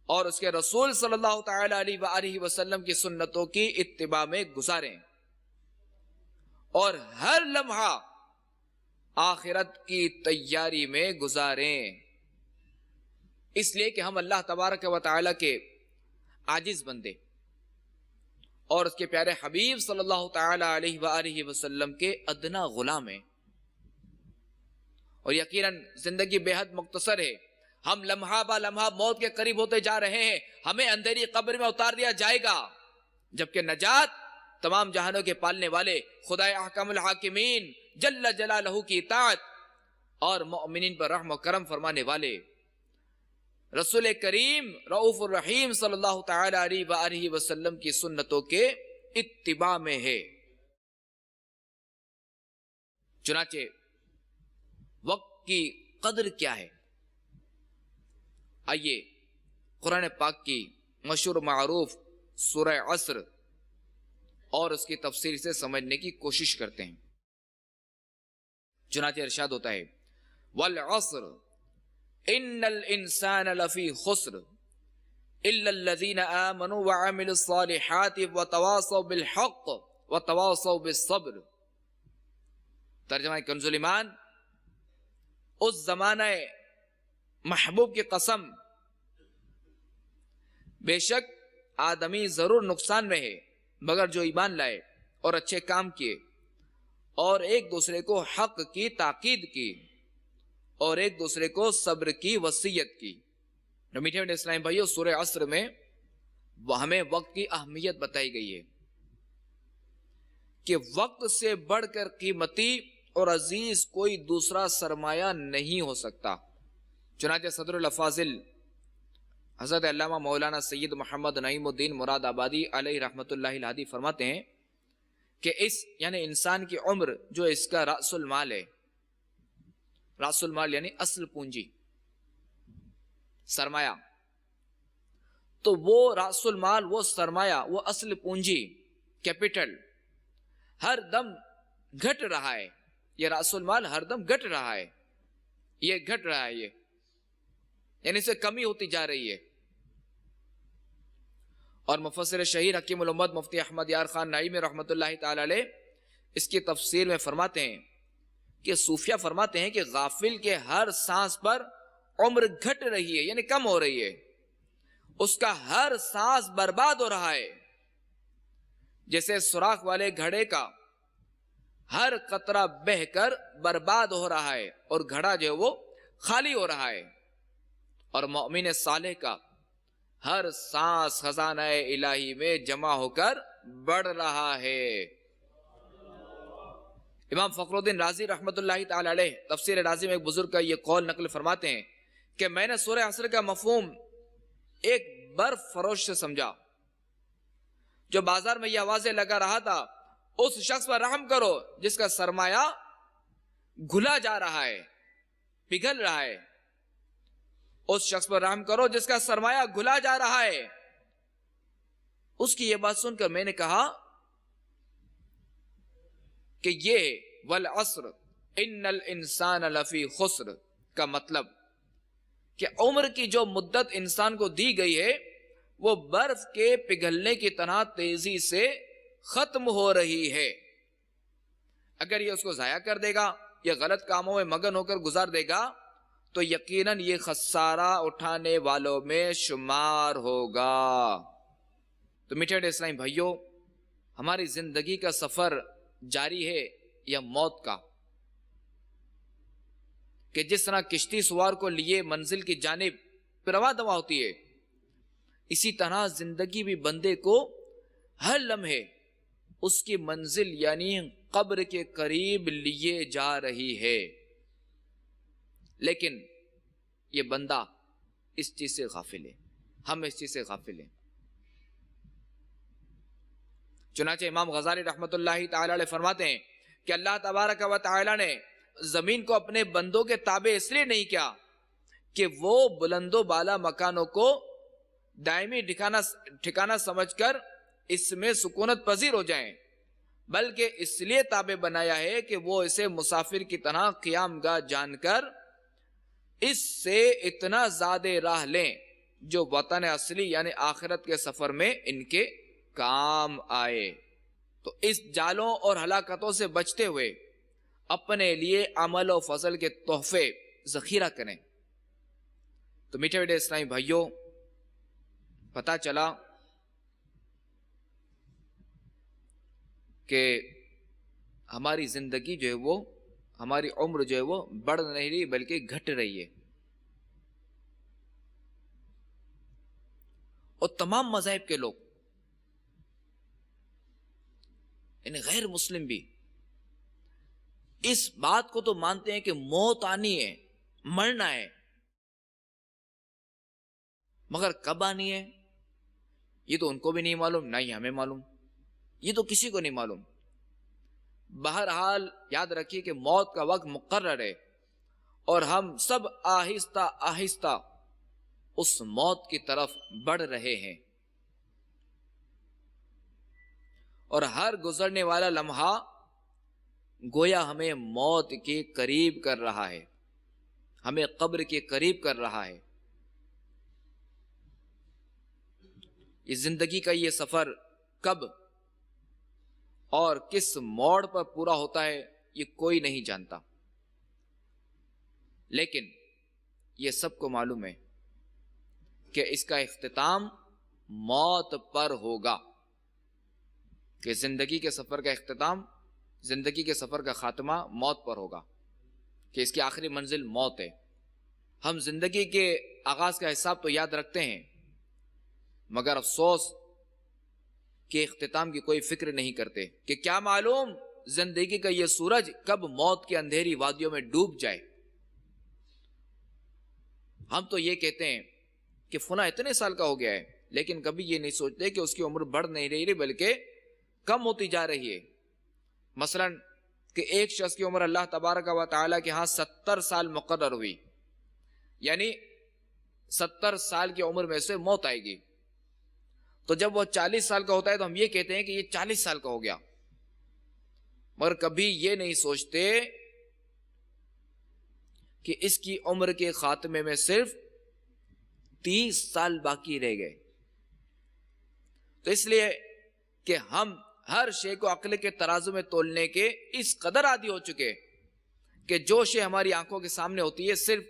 اور اس کے رسول صلی اللہ تعالی علیہ وآلہ وسلم کی سنتوں کی اتباع میں گزاریں، اور ہر لمحہ آخرت کی تیاری میں گزاریں، اس لیے کہ ہم اللہ تبارک و تعالی کے عاجز بندے اور اس کے پیارے حبیب صلی اللہ تعالی علیہ وآلہ وسلم کے ادنا غلام ہیں، اور یقیناً زندگی بے حد مختصر ہے، ہم لمحہ با لمحہ موت کے قریب ہوتے جا رہے ہیں، ہمیں اندھیری قبر میں اتار دیا جائے گا، جبکہ نجات تمام جہانوں کے پالنے والے خدائے احکم الحاکمین جل جلالہ کی اطاعت اور مؤمنین پر رحم و کرم فرمانے والے رسول کریم رؤوف الرحیم صلی اللہ تعالی علیہ وآلہ وسلم کی سنتوں کے اتباع میں ہے۔ چنانچہ وقت کی قدر کیا ہے، آئیے قرآن پاک کی مشہور معروف سورہ عصر اور اس کی تفسیر سے سمجھنے کی کوشش کرتے ہیں۔ چنانچہ ارشاد ہوتا ہے والعصر ان الانسان لفی خسر الا الذین آمنوا وعملوا الصالحات وتواصوا بالحق وتواصوا بالصبر۔ ترجمہ کنز الایمان، اس زمانہ محبوب کی قسم، بے شک آدمی ضرور نقصان میں ہے مگر جو ایمان لائے اور اچھے کام کیے اور ایک دوسرے کو حق کی تاکید کی اور ایک دوسرے کو صبر کی وصیت کی۔ میٹھے میٹھے اسلام بھائیو، سورہ عصر میں وہ ہمیں وقت کی اہمیت بتائی گئی ہے کہ وقت سے بڑھ کر قیمتی اور عزیز کوئی دوسرا سرمایہ نہیں ہو سکتا۔ چنانچہ صدر الافاضل حضرت علامہ مولانا سید محمد نعیم الدین مراد آبادی علیہ رحمت اللہ الہادی فرماتے ہیں کہ اس یعنی انسان کی عمر جو اس کا رأس المال ہے، رأس المال یعنی اصل پونجی، سرمایہ، تو وہ رأس المال، وہ سرمایہ، وہ اصل پونجی، کیپٹل ہر دم گھٹ رہا ہے، یہ رأس المال ہر دم گھٹ رہا ہے، یہ گھٹ رہا ہے، یہ یعنی اسے کمی ہوتی جا رہی ہے۔ اور مفسر شہیر حکیم الامت مفتی احمد یار خان نعیمی رحمت اللہ تعالی علیہ اس کی تفسیر میں فرماتے ہیں کہ صوفیہ فرماتے ہیں کہ غافل کے ہر سانس پر عمر گھٹ رہی ہے، یعنی کم ہو رہی ہے، اس کا ہر سانس برباد ہو رہا ہے، جیسے سوراخ والے گھڑے کا ہر قطرہ بہہ کر برباد ہو رہا ہے اور گھڑا جو ہے وہ خالی ہو رہا ہے، اور مومن صالح کا ہر سانس خزانہ الہی میں جمع ہو کر بڑھ رہا ہے۔ امام فخر الدین رازی رحمت اللہ تعالی علیہ تفسیر رازی میں ایک بزرگ کا یہ قول نقل فرماتے ہیں کہ میں نے سورہ عصر کا مفہوم ایک برف فروش سے سمجھا جو بازار میں یہ آوازیں لگا رہا تھا، اس شخص پر رحم کرو جس کا سرمایہ گھلا جا رہا ہے، پگھل رہا ہے، اس شخص پر رحم کرو جس کا سرمایہ گھلا جا رہا ہے۔ اس کی یہ بات سن کر میں نے کہا کہ یہ والعصر ان الانسان لفی خسر کا مطلب کہ عمر کی جو مدت انسان کو دی گئی ہے وہ برف کے پگھلنے کی طرح تیزی سے ختم ہو رہی ہے۔ اگر یہ اس کو ضائع کر دے گا یا غلط کاموں میں مگن ہو کر گزار دے گا تو یقیناً یہ خسارہ اٹھانے والوں میں شمار ہوگا۔ تو میٹھے اسلامی بھائیوں، ہماری زندگی کا سفر جاری ہے یا موت کا، کہ جس طرح کشتی سوار کو لیے منزل کی جانب رواں دواں ہوتی ہے، اسی طرح زندگی بھی بندے کو ہر لمحے اس کی منزل یعنی قبر کے قریب لیے جا رہی ہے، لیکن یہ بندہ اس چیز سے غافل ہے، ہم اس چیز سے غافل ہیں۔ چنانچہ امام غزالی رحمت اللہ تعالی علیہ فرماتے ہیں کہ اللہ تبارک و تعالی نے زمین کو اپنے بندوں کے تابع اس لیے نہیں کیا کہ وہ بلند و بالا مکانوں کو دائمی ٹھکانہ سمجھ کر اس میں سکونت پذیر ہو جائیں، بلکہ اس لیے تابع بنایا ہے کہ وہ اسے مسافر کی طرح قیام گاہ جان کر اس سے اتنا زیادہ راہ لیں جو وطن اصلی یعنی آخرت کے سفر میں ان کے کام آئے۔ تو اس جالوں اور ہلاکتوں سے بچتے ہوئے اپنے لیے عمل و فضل کے تحفے ذخیرہ کریں۔ تو میٹھے میٹھے اسلامی بھائیوں، پتہ چلا کہ ہماری زندگی جو ہے وہ، ہماری عمر جو ہے وہ بڑھ نہیں رہی بلکہ گھٹ رہی ہے، اور تمام مذاہب کے لوگ یعنی غیر مسلم بھی اس بات کو تو مانتے ہیں کہ موت آنی ہے، مرنا ہے، مگر کب آنی ہے یہ تو ان کو بھی نہیں معلوم، نہ ہی ہمیں معلوم، یہ تو کسی کو نہیں معلوم۔ بہرحال یاد رکھیے کہ موت کا وقت مقرر ہے اور ہم سب آہستہ آہستہ اس موت کی طرف بڑھ رہے ہیں، اور ہر گزرنے والا لمحہ گویا ہمیں موت کے قریب کر رہا ہے، ہمیں قبر کے قریب کر رہا ہے۔ یہ زندگی کا یہ سفر کب اور کس موڑ پر پورا ہوتا ہے یہ کوئی نہیں جانتا، لیکن یہ سب کو معلوم ہے کہ اس کا اختتام موت پر ہوگا، کہ زندگی کے سفر کا اختتام، زندگی کے سفر کا خاتمہ موت پر ہوگا، کہ اس کی آخری منزل موت ہے۔ ہم زندگی کے آغاز کا حساب تو یاد رکھتے ہیں، مگر افسوس کہ اختتام کی کوئی فکر نہیں کرتے، کہ کیا معلوم زندگی کا یہ سورج کب موت کی اندھیری وادیوں میں ڈوب جائے۔ ہم تو یہ کہتے ہیں کہ فلاں اتنے سال کا ہو گیا ہے، لیکن کبھی یہ نہیں سوچتے کہ اس کی عمر بڑھ نہیں رہی بلکہ کم ہوتی جا رہی ہے۔ مثلا کہ ایک شخص کی عمر اللہ تبارک و تعالیٰ کے ہاں 70 سال مقرر ہوئی، یعنی 70 سال کی عمر میں سے موت آئے گی، تو جب وہ 40 سال کا ہوتا ہے تو ہم یہ کہتے ہیں کہ یہ 40 سال کا ہو گیا، مگر کبھی یہ نہیں سوچتے کہ اس کی عمر کے خاتمے میں صرف 30 سال باقی رہ گئے۔ تو اس لیے کہ ہم ہر شے کو عقل کے ترازو میں تولنے کے اس قدر عادی ہو چکے کہ جو شے ہماری آنکھوں کے سامنے ہوتی ہے صرف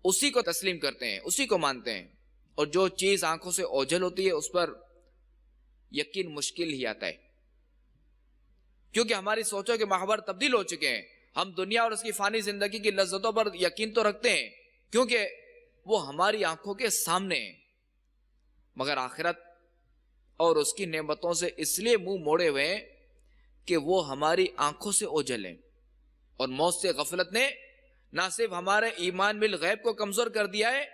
اسی کو تسلیم کرتے ہیں، اسی کو مانتے ہیں، اور جو چیز آنکھوں سے اوجھل ہوتی ہے اس پر یقین مشکل ہی آتا ہے، کیونکہ ہماری سوچوں کے محور تبدیل ہو چکے ہیں۔ ہم دنیا اور اس کی فانی زندگی کی لذتوں پر یقین تو رکھتے ہیں کیونکہ وہ ہماری آنکھوں کے سامنے ہیں، مگر آخرت اور اس کی نعمتوں سے اس لیے منہ موڑے ہوئے ہیں کہ وہ ہماری آنکھوں سے اوجھل ہیں، اور موت سے غفلت نے نہ صرف ہمارے ایمان بالغیب کو کمزور کر دیا ہے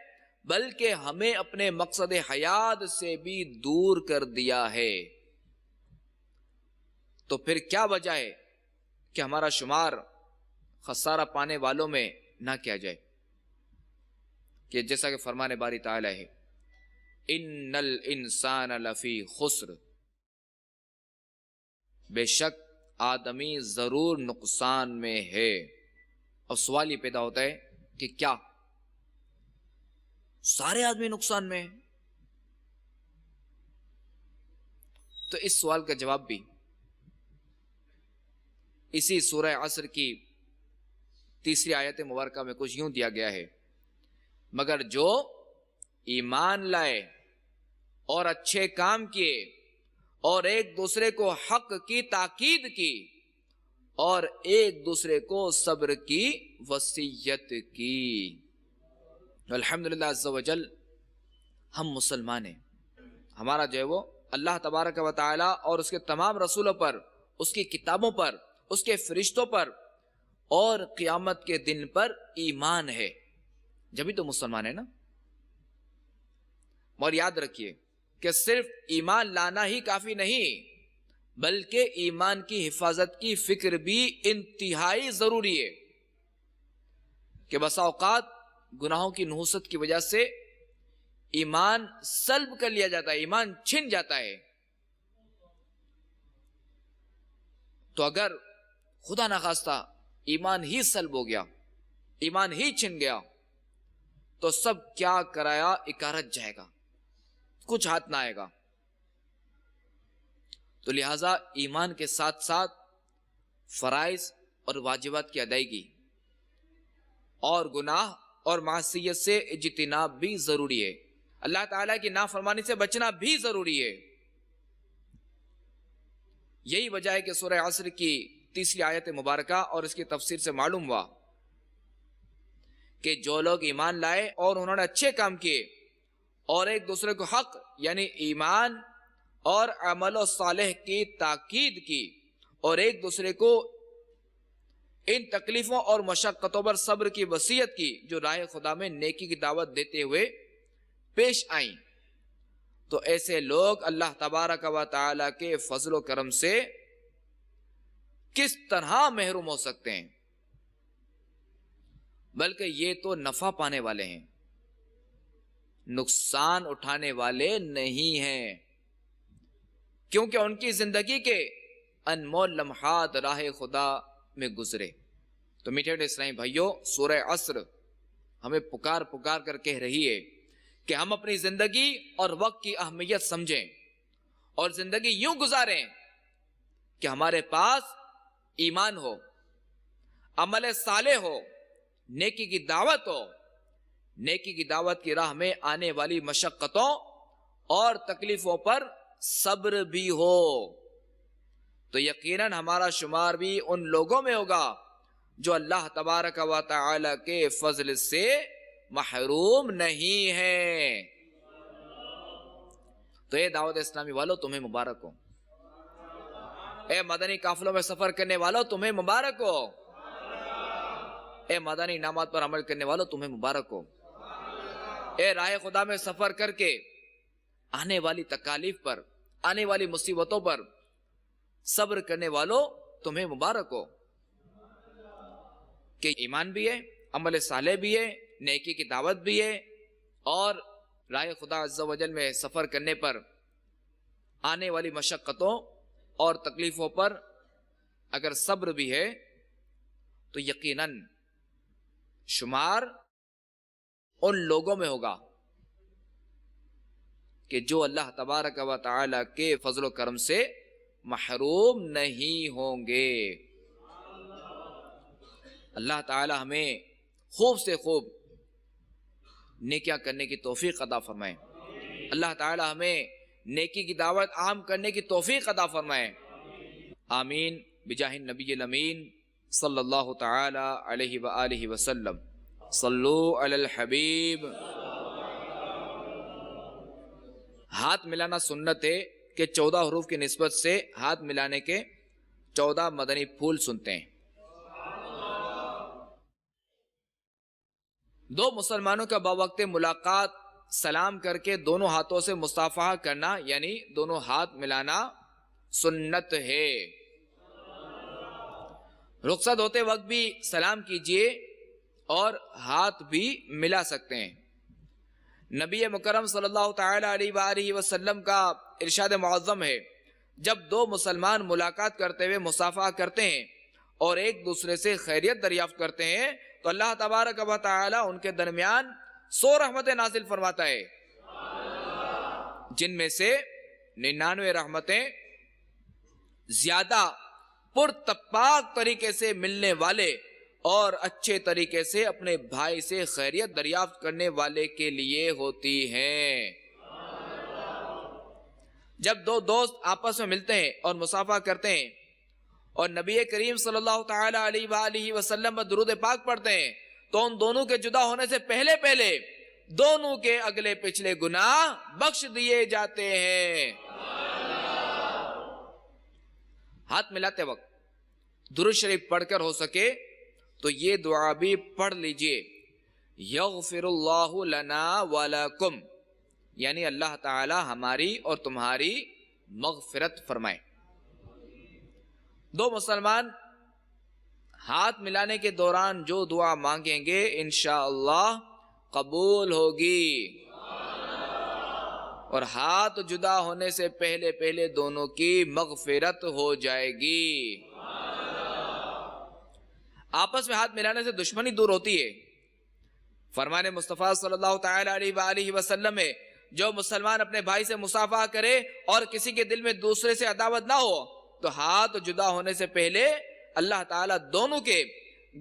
بلکہ ہمیں اپنے مقصد حیات سے بھی دور کر دیا ہے۔ تو پھر کیا وجہ ہے کہ ہمارا شمار خسارہ پانے والوں میں نہ کیا جائے؟ کہ جیسا کہ فرمان باری تعالی ہے ان الانسان لفی خسر، بے شک آدمی ضرور نقصان میں ہے۔ اب سوال یہ پیدا ہوتا ہے کہ کیا سارے آدمی نقصان میں ہیں؟ تو اس سوال کا جواب بھی اسی سورہ عصر کی 3 آیت مبارکہ میں کچھ یوں دیا گیا ہے، مگر جو ایمان لائے اور اچھے کام کیے اور ایک دوسرے کو حق کی تاکید کی اور ایک دوسرے کو صبر کی وصیت کی۔ الحمدللہ عز و جل ہم مسلمان ہیں، ہمارا جو ہے وہ اللہ تبارک و تعالی اور اس کے تمام رسولوں پر، اس کی کتابوں پر، اس کے فرشتوں پر اور قیامت کے دن پر ایمان ہے، جبھی تو مسلمان ہے نا۔ اور یاد رکھیے کہ صرف ایمان لانا ہی کافی نہیں بلکہ ایمان کی حفاظت کی فکر بھی انتہائی ضروری ہے، کہ بسا اوقات گناہوں کی نحوست کی وجہ سے ایمان سلب کر لیا جاتا ہے، ایمان چھن جاتا ہے۔ تو اگر خدا نخواستہ ایمان ہی سلب ہو گیا، ایمان ہی چھن گیا، تو سب کیا کرایا اکارت جائے گا، کچھ ہاتھ نہ آئے گا۔ تو لہٰذا ایمان کے ساتھ ساتھ فرائض اور واجبات کی ادائیگی اور گناہ اور معصیت سے اجتناب بھی ضروری ہے، اللہ تعالیٰ کی نافرمانی سے بچنا بھی ضروری ہے۔ یہی وجہ ہے کہ سورہ عصر کی 3 آیت مبارکہ اور اس کی تفسیر سے معلوم ہوا کہ جو لوگ ایمان لائے اور انہوں نے اچھے کام کیے اور ایک دوسرے کو حق یعنی ایمان اور عمل و صالح کی تاکید کی اور ایک دوسرے کو ان تکلیفوں اور مشقتوں پر صبر کی وصیت کی جو راہ خدا میں نیکی کی دعوت دیتے ہوئے پیش آئیں، تو ایسے لوگ اللہ تبارک و تعالی کے فضل و کرم سے کس طرح محروم ہو سکتے ہیں؟ بلکہ یہ تو نفع پانے والے ہیں، نقصان اٹھانے والے نہیں ہیں، کیونکہ ان کی زندگی کے انمول لمحات راہ خدا میں گزرے۔ تو میٹھے اسلامی بھائیوں، سورہ عصر ہمیں پکار کر کہہ رہی ہے کہ ہم اپنی زندگی اور وقت کی اہمیت سمجھیں اور زندگی یوں گزاریں کہ ہمارے پاس ایمان ہو، عمل صالح ہو، نیکی کی دعوت ہو، نیکی کی دعوت کی راہ میں آنے والی مشقتوں اور تکلیفوں پر صبر بھی ہو، تو یقیناً ہمارا شمار بھی ان لوگوں میں ہوگا جو اللہ تبارک و تعالی کے فضل سے محروم نہیں ہیں۔ تو اے دعوت اسلامی والوں تمہیں مبارک ہو، اے مدنی قافلوں میں سفر کرنے والوں تمہیں مبارک ہو، اے مدنی انعامات پر عمل کرنے والوں تمہیں مبارک ہو، اے راہ خدا میں سفر کر کے آنے والی تکالیف پر، آنے والی مصیبتوں پر صبر کرنے والوں تمہیں مبارک ہو، کہ ایمان بھی ہے، عمل صالح بھی ہے، نیکی کی دعوت بھی ہے، اور راہ خدا عز و جل میں سفر کرنے پر آنے والی مشقتوں اور تکلیفوں پر اگر صبر بھی ہے تو یقیناً شمار ان لوگوں میں ہوگا کہ جو اللہ تبارک و تعالی کے فضل و کرم سے محروم نہیں ہوں گے۔ اللہ تعالی ہمیں خوب سے خوب نیکیاں کرنے کی توفیق عطا فرمائے، اللہ تعالی ہمیں نیکی کی دعوت عام کرنے کی توفیق عطا فرمائے، آمین بجاہ النبی الامین صلی اللہ تعالی علیہ وآلہ وسلم۔ صلو علی الحبیب۔ ہاتھ ملانا سنت ہے کہ 14 حروف کی نسبت سے ہاتھ ملانے کے 14 مدنی پھول سنتے ہیں۔ دو مسلمانوں کا باوقت ملاقات سلام کر کے دونوں ہاتھوں سے مصافحہ کرنا یعنی دونوں ہاتھ ملانا سنت ہے. رخصت ہوتے وقت بھی سلام کیجئے اور ہاتھ بھی ملا سکتے ہیں. نبی مکرم صلی اللہ تعالی علیہ وآلہ وسلم کا ارشاد معظم ہے، جب دو مسلمان ملاقات کرتے ہوئے مصافحہ کرتے ہیں اور ایک دوسرے سے خیریت دریافت کرتے ہیں تو اللہ تبارک و تعالی ان کے درمیان 100 رحمتیں نازل فرماتا ہے، جن میں سے 99 رحمتیں زیادہ پرتپاک طریقے سے ملنے والے اور اچھے طریقے سے اپنے بھائی سے خیریت دریافت کرنے والے کے لیے ہوتی ہیں. جب دو دوست آپس میں ملتے ہیں اور مصافحہ کرتے ہیں اور نبی کریم صلی اللہ تعالی علیہ وآلہ وسلم پر درود پاک پڑھتے ہیں تو ان دونوں کے جدا ہونے سے پہلے دونوں کے اگلے پچھلے گناہ بخش دیے جاتے ہیں. ہاتھ ملاتے وقت درود شریف پڑھ کر ہو سکے تو یہ دعا بھی پڑھ لیجئے، یغفر اللہ لنا ولکم، یعنی اللہ تعالی ہماری اور تمہاری مغفرت فرمائے. دو مسلمان ہاتھ ملانے کے دوران جو دعا مانگیں گے انشاءاللہ قبول ہوگی، اور ہاتھ جدا ہونے سے پہلے دونوں کی مغفرت ہو جائے گی. آپس میں ہاتھ ملانے سے دشمنی دور ہوتی ہے. فرمان مصطفیٰ صلی اللہ تعالی علیہ وآلہ وسلم ہے، جو مسلمان اپنے بھائی سے مصافحہ کرے اور کسی کے دل میں دوسرے سے عداوت نہ ہو تو ہاتھ جدا ہونے سے پہلے اللہ تعالیٰ دونوں کے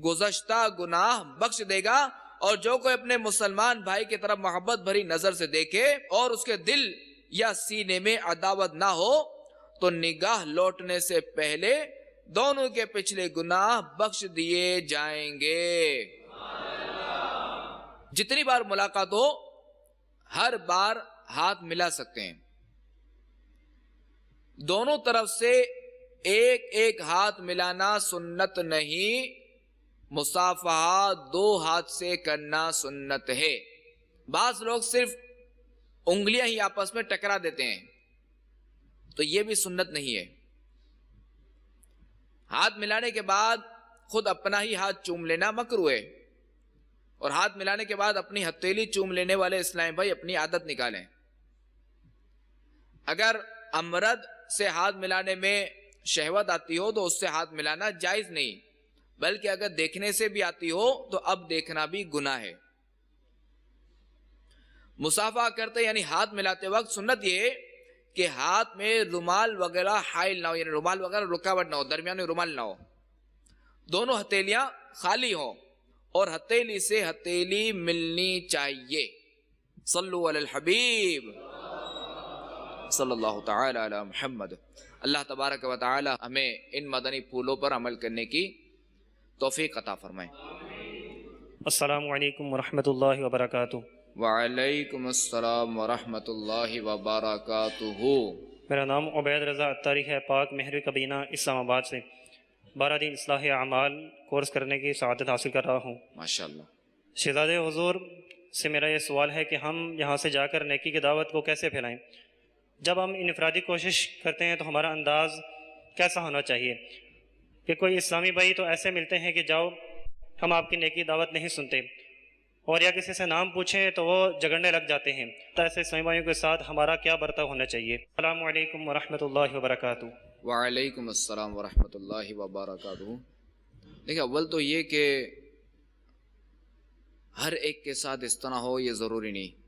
گزشتہ گناہ بخش دے گا. اور جو کوئی اپنے مسلمان بھائی کی طرف محبت بھری نظر سے دیکھے اور اس کے دل یا سینے میں عداوت نہ ہو تو نگاہ لوٹنے سے پہلے دونوں کے پچھلے گناہ بخش دیے جائیں گے. جتنی بار ملاقات ہو ہر بار ہاتھ ملا سکتے ہیں. دونوں طرف سے ایک ایک ہاتھ ملانا سنت نہیں، مصافحہ دو ہاتھ سے کرنا سنت ہے. بعض لوگ صرف انگلیاں ہی آپس میں ٹکرا دیتے ہیں تو یہ بھی سنت نہیں ہے. ہاتھ ملانے کے بعد خود اپنا ہی ہاتھ چوم لینا مکروہ ہے، اور ہاتھ ملانے کے بعد اپنی ہتھیلی چوم لینے والے اسلامی بھائی اپنی عادت نکالیں. اگر امرد سے ہاتھ ملانے میں شہوت آتی ہو تو اس سے ہاتھ ملانا جائز نہیں، بلکہ اگر دیکھنے سے بھی آتی ہو تو اب دیکھنا بھی گناہ ہے. مصافحہ کرتے یعنی ہاتھ ملاتے وقت سنت یہ ہے کہ ہاتھ میں رومال وغیرہ حائل نہ ہو، یعنی رومال وغیرہ رکاوٹ نہ ہو، درمیان میں رومال نہ ہو، دونوں ہتھیلیاں خالی ہوں اور ہتھیلی سے ہتھیلی ملنی چاہیے. صلو علی الحبیب صلی اللہ تعالی علی محمد. اللہ تبارک و تعالی ہمیں ان مدنی پھولوں پر عمل کرنے کی توفیق عطا فرمائے.
السلام علیکم ورحمۃ اللہ وبرکاتہ.
وعلیکم السلام ورحمۃ اللہ وبرکاتہ.
میرا نام عبید رضا اتاری ہے، پاک مہر کبینہ اسلام آباد سے 12 دن اصلاح اعمال کورس کرنے کی سعادت حاصل کر رہا ہوں.
ماشاءاللہ.
شہزاد حضور سے میرا یہ سوال ہے کہ ہم یہاں سے جا کر نیکی کی دعوت کو کیسے پھیلائیں؟ جب ہم انفرادی کوشش کرتے ہیں تو ہمارا انداز کیسا ہونا چاہیے؟ کہ کوئی اسلامی بھائی تو ایسے ملتے ہیں کہ جاؤ ہم آپ کی نیکی دعوت نہیں سنتے، اور یا کسی سے نام پوچھیں تو وہ جگڑنے لگ جاتے ہیں. تو ایسے اسلامی بھائیوں کے ساتھ ہمارا کیا برتاؤ ہونا چاہیے؟ السلام علیکم ورحمۃ اللہ وبرکاتہ.
وعلیکم السلام ورحمۃ اللہ وبرکاتہ. دیکھیں، اول تو یہ کہ ہر ایک کے ساتھ اس طرح ہو یہ ضروری نہیں.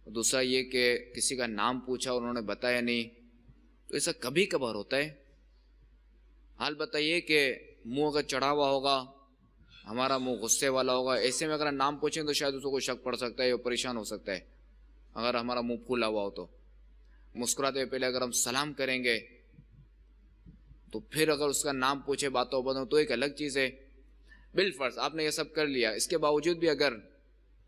دوسرا یہ کہ کسی کا نام پوچھا انہوں نے بتایا نہیں تو ایسا کبھی کبھار ہوتا ہے. حال بتائیے کہ منہ اگر چڑھا ہوا ہوگا، ہمارا منہ غصے والا ہوگا، ایسے میں اگر نام پوچھیں تو شاید اس کو کوئی شک پڑ سکتا ہے یا پریشان ہو سکتا ہے. اگر ہمارا منہ پھولا ہوا ہو تو مسکراتے ہوئے پہلے اگر ہم سلام کریں گے تو پھر اگر اس کا نام پوچھے باتوں باتوں تو ایک الگ چیز ہے. بالفرض آپ نے یہ سب کر لیا، اس کے باوجود بھی اگر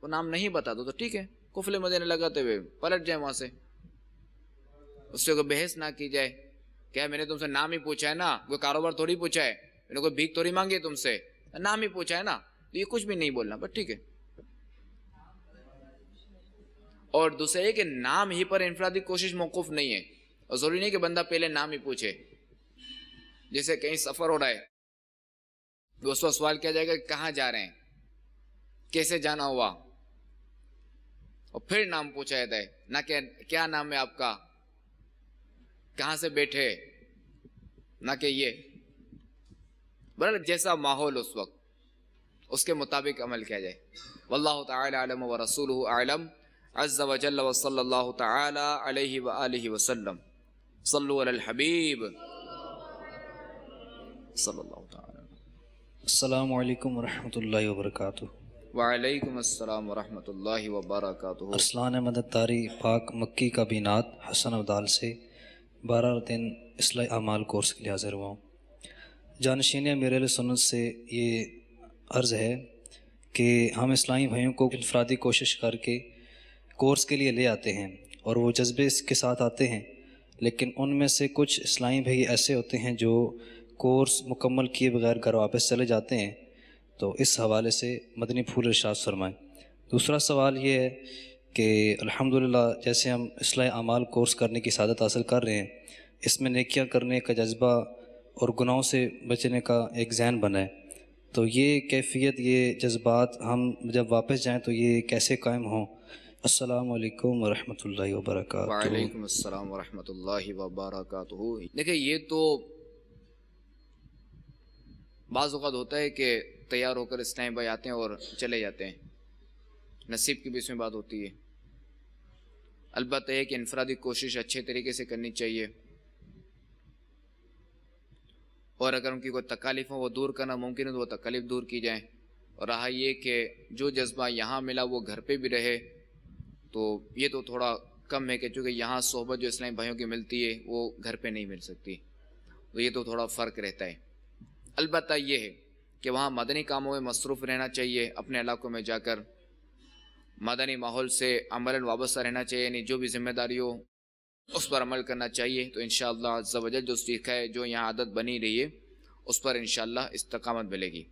وہ نام نہیں بتا دو تو ٹھیک ہے، قفلے مدینے لگاتے ہوئے پلٹ جائیں وہاں سے، اس سے کوئی بحث نہ کی جائے. کیا میں نے تم سے نام ہی پوچھا ہے نا، کوئی کاروبار تھوڑی پوچھا ہے، میں نے کوئی بھیک تھوڑی مانگی ہے تم سے، نام ہی پوچھا ہے نا، تو یہ کچھ بھی نہیں بولنا. بس ٹھیک ہے، اور دوسرا یہ کہ نام ہی پر انفرادی کوشش موقوف نہیں ہے، اور ضروری نہیں کہ بندہ پہلے نام ہی پوچھے. جیسے کہیں سفر ہو رہا ہے، اس وقت سوال کیا جائے گا کہ کہاں جا رہے ہیں، کیسے جانا ہوا، اور پھر نام پوچھا جاتا ہے، نہ کہ کیا نام ہے آپ کا، کہاں سے بیٹھے، نہ کہ یہ. بہرحال جیسا ماحول اس وقت اس کے مطابق عمل کیا جائے. واللہ تعالی اعلم ورسولہ اعلم عز وجل وصلی اللہ تعالی علیہ وآلہ وسلم. صلوا علی الحبیب صلی اللہ تعالی.
السلام علیکم ورحمۃ اللہ وبرکاتہ.
وعلیکم السلام ورحمۃ اللہ وبرکاتہ.
ارسلان احمد اتاری پاک مکی کابینات حسن ابدال سے 12 دن اصلاح اعمال کورس کے لیے حاضر ہوا ہوں. جانشین امیر اہل سنت سے یہ عرض ہے کہ ہم اسلامی بھائیوں کو انفرادی کوشش کر کے کورس کے لیے لے آتے ہیں اور وہ جذبے اس کے ساتھ آتے ہیں، لیکن ان میں سے کچھ اسلامی بھائی ایسے ہوتے ہیں جو کورس مکمل کیے بغیر گھر واپس چلے جاتے ہیں. تو اس حوالے سے مدنی پھول ارشاد فرمائیں. دوسرا سوال یہ ہے کہ الحمدللہ جیسے ہم اصلاح اعمال کورس کرنے کی سعادت حاصل کر رہے ہیں، اس میں نیکیاں کرنے کا جذبہ اور گناہوں سے بچنے کا ایک ذہن بنا ہے. تو یہ کیفیت، یہ جذبات ہم جب واپس جائیں تو یہ کیسے قائم ہوں؟ السلام علیکم ورحمۃ اللہ وبرکاتہ.
وعلیکم السلام ورحمۃ اللہ وبرکاتہ. دیکھیں یہ تو بعض اوقات ہوتا ہے کہ تیار ہو کر اسلامی بھائی آتے ہیں اور چلے جاتے ہیں، نصیب کی بھی اس میں بات ہوتی ہے. البتہ ہے کہ انفرادی کوشش اچھے طریقے سے کرنی چاہیے، اور اگر ان کی کوئی تکالیف ہو وہ دور کرنا ممکن ہے تو وہ تکالیف دور کی جائیں. اور رہا یہ کہ جو جذبہ یہاں ملا وہ گھر پہ بھی رہے، تو یہ تو تھوڑا کم ہے کہ چونکہ یہاں صحبت جو اسلامی بھائیوں کی ملتی ہے وہ گھر پہ نہیں مل سکتی، تو یہ تو تھوڑا فرق رہتا ہے. البتہ یہ ہے کہ وہاں مدنی کاموں میں مصروف رہنا چاہیے، اپنے علاقوں میں جا کر مدنی ماحول سے عملاً وابستہ رہنا چاہیے، یعنی جو بھی ذمہ داری ہو اس پر عمل کرنا چاہیے. تو انشاءاللہ عز و جل جو سیکھا ہے، جو یہاں عادت بنی رہی ہے، اس پر انشاءاللہ استقامت ملے گی.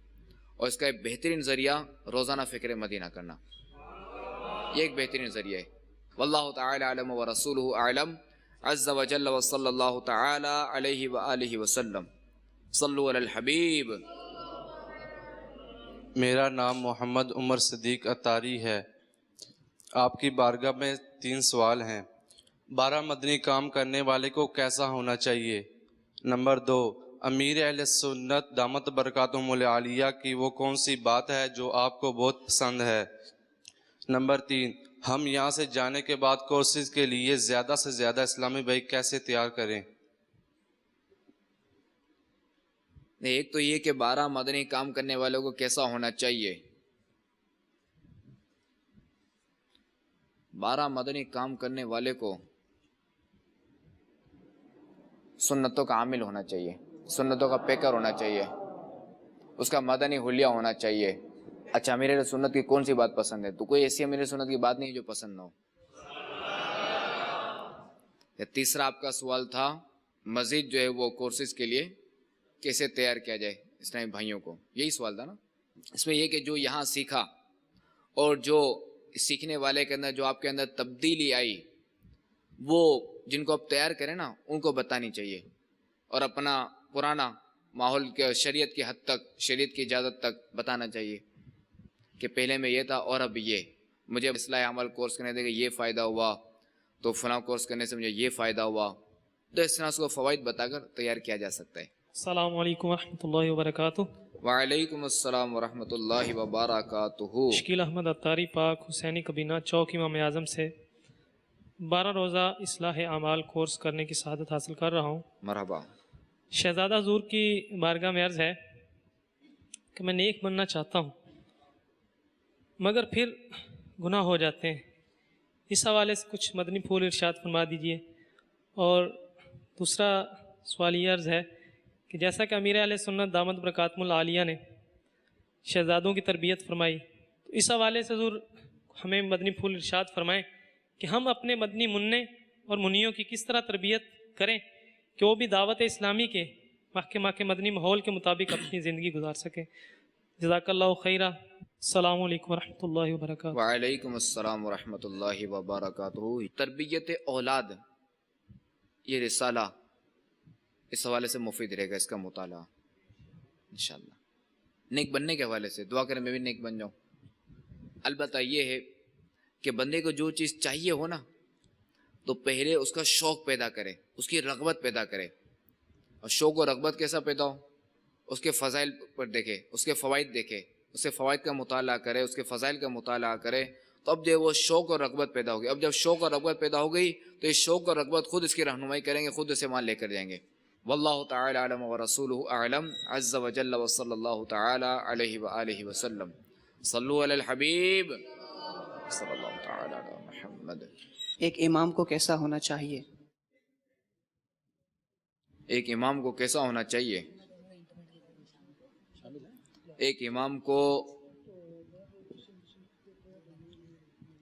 اور اس کا ایک بہترین ذریعہ روزانہ فکر مدینہ کرنا، یہ ایک بہترین ذریعہ ہے. واللہ تعالی اعلم ورسولہ اعلم عز و جل وصلی اللہ تعالی علیہ وآلہ وسلم. صلوا علی الحبیب.
میرا نام محمد عمر صدیق اتاری ہے. آپ کی بارگاہ میں 3 سوال ہیں. 12 مدنی کام کرنے والے کو کیسا ہونا چاہیے؟ نمبر 2، امیر اہل سنت دامت برکاتہم العالیہ کی وہ کون سی بات ہے جو آپ کو بہت پسند ہے؟ نمبر 3، ہم یہاں سے جانے کے بعد کورسز کے لیے زیادہ سے زیادہ اسلامی بھائی کیسے تیار کریں؟
ایک تو یہ کہ 12 مدنی کام کرنے والوں کو کیسا ہونا چاہیے. 12 مدنی کام کرنے والے کو سنتوں کا عامل ہونا چاہیے، سنتوں کا پیکر ہونا چاہیے، اس کا مدنی حلیہ ہونا چاہیے. اچھا امیر اہل سنت کی کون سی بات پسند ہے؟ تو کوئی ایسی امیر سنت کی بات نہیں جو پسند نہ ہو. تیسرا آپ کا سوال تھا مزید جو ہے وہ کورسز کے لیے کیسے تیار کیا جائے اسلامی بھائیوں کو، یہی سوال تھا نا. اس میں یہ کہ جو یہاں سیکھا اور جو سیکھنے والے کے اندر جو آپ کے اندر تبدیلی آئی، وہ جن کو آپ تیار کریں نا ان کو بتانی چاہیے، اور اپنا پرانا ماحول کے شریعت کی حد تک، شریعت کی اجازت تک بتانا چاہیے کہ پہلے میں یہ تھا اور اب یہ، مجھے اصلاح عمل کورس کرنے دے کہ یہ فائدہ ہوا، تو فلاں کورس کرنے سے مجھے یہ فائدہ ہوا. تو اس طرح اس کو فوائد بتا کر تیار کیا جا سکتا ہے.
السلام علیکم ورحمۃ اللہ وبرکاتہ.
وعلیکم السلام ورحمۃ اللہ وبرکاتہ.
شکیل احمد اتاری پاک حسینی کابینہ چوک امام اعظم سے 12 روزہ اصلاح اعمال کورس کرنے کی سعادت حاصل کر رہا ہوں.
مرحبا.
شہزادہ حضور کی بارگاہ میں عرض ہے کہ میں نیک بننا چاہتا ہوں مگر پھر گناہ ہو جاتے ہیں. اس حوالے سے کچھ مدنی پھول ارشاد فرما دیجئے. اور دوسرا سوال یہ عرض ہے کہ جیسا کہ امیر اہل سنت دامت برکاتہم العالیہ نے شہزادوں کی تربیت فرمائی، تو اس حوالے سے حضور ہمیں مدنی پھول ارشاد فرمائیں کہ ہم اپنے مدنی منع اور منیوں کی کس طرح تربیت کریں کہ وہ بھی دعوت اسلامی کے محکمہ کے مدنی ماحول کے مطابق اپنی زندگی گزار سکیں. جزاک اللہ خیرہ. السلام علیکم ورحمۃ اللہ وبرکاتہ۔
وعلیکم السلام ورحمۃ اللہ وبرکاتہ۔ تربیت اولاد، یہ رسالہ اس حوالے سے مفید رہے گا، اس کا مطالعہ انشاءاللہ۔ نیک بننے کے حوالے سے دعا کریں میں بھی نیک بن جاؤں۔ البتہ یہ ہے کہ بندے کو جو چیز چاہیے ہو نا تو پہلے اس کا شوق پیدا کرے، اس کی رغبت پیدا کرے۔ اور شوق و رغبت کیسا پیدا ہو؟ اس کے فضائل پر دیکھے، اس کے فوائد دیکھے، اس کے فوائد کا مطالعہ کرے، اس کے فضائل کا مطالعہ کرے، تو اب جو وہ شوق اور رغبت پیدا ہوگی۔ اب جب شوق اور رغبت پیدا ہو گئی تو یہ شوق اور رغبت خود اس کی رہنمائی کریں گے، خود اسے وہاں لے کر جائیں گے۔ واللہ تعالی اعلم ورسولہ اعلم عز وجل وصلی اللہ تعالی علیہ وآلہ وسلم۔ صلو علی الحبیب صلی اللہ تعالی علی محمد۔
ایک امام کو کیسا ہونا چاہیے؟
ایک امام کو کیسا ہونا چاہیے؟ ایک امام کو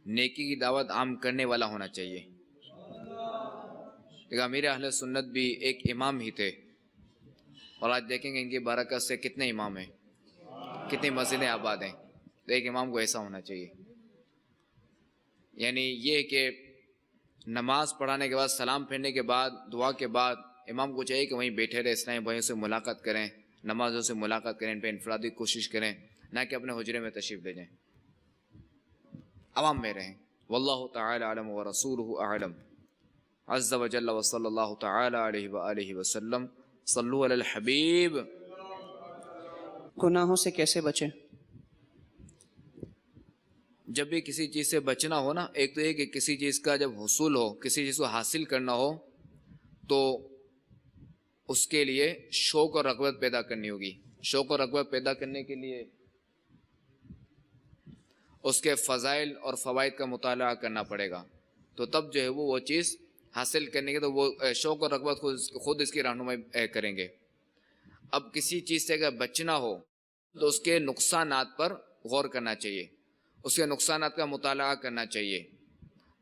نیکی کی دعوت عام کرنے والا ہونا چاہیے۔ دیکھا میرے اہل سنت بھی ایک امام ہی تھے، اور آج دیکھیں گے ان کی برکت سے کتنے امام ہیں، کتنی مسجدیں آباد ہیں۔ تو ایک امام کو ایسا ہونا چاہیے، یعنی یہ کہ نماز پڑھانے کے بعد، سلام پھیرنے کے بعد، دعا کے بعد امام کو چاہیے کہ وہیں بیٹھے رہے، اسلامی بھائیوں سے ملاقات کریں، نمازوں سے ملاقات کریں، ان پہ انفرادی کوشش کریں، نہ کہ اپنے حجرے میں تشریف لے جائیں، عوام میں رہیں۔ واللہ تعالی اعلم ورسولہ اعلم عز وجل وصلی اللہ تعالی علیہ وآلہ وسلم۔ صلو علی الحبیب۔
گناہوں سے کیسے بچیں؟
جب بھی کسی چیز سے بچنا ہو نا، ایک تو یہ کہ کسی چیز کا جب حصول ہو، کسی چیز کو حاصل کرنا ہو تو اس کے لیے شوق اور رغبت پیدا کرنی ہوگی۔ شوق اور رغبت پیدا کرنے کے لیے اس کے فضائل اور فوائد کا مطالعہ کرنا پڑے گا، تو تب جو ہے وہ چیز حاصل کرنے کے تو وہ شوق اور رغبت خود اس کی رہنمائی کریں گے۔ اب کسی چیز سے اگر بچنا ہو تو اس کے نقصانات پر غور کرنا چاہیے، اس کے نقصانات کا مطالعہ کرنا چاہیے۔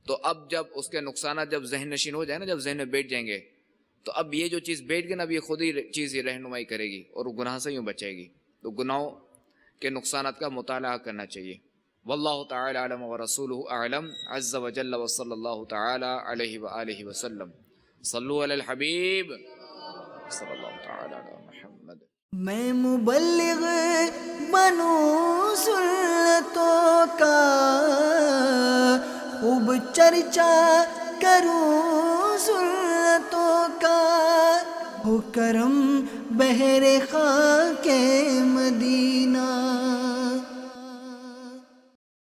تو اب جب اس کے نقصانات جب ذہن نشین ہو جائے نا، جب ذہن میں بیٹھ جائیں گے، تو اب یہ جو چیز بیٹھ گئی نا، اب یہ خود ہی چیز یہ رہنمائی کرے گی اور وہ گناہ سے یوں بچائے گی۔ تو گناہوں کے نقصانات کا مطالعہ کرنا چاہیے۔ واللہ تعالی اعلم ورسولہ اعلم عز وجل وصلی اللہ تعالی علیہ وآلہ وسلم۔ صلو علی الحبیب صلی اللہ تعالی علی محمد۔
میں مبلغ بنوں سنتوں کا، خوب چرچا کروں سنتوں کا، ہو کرم بہر خاک مدینہ۔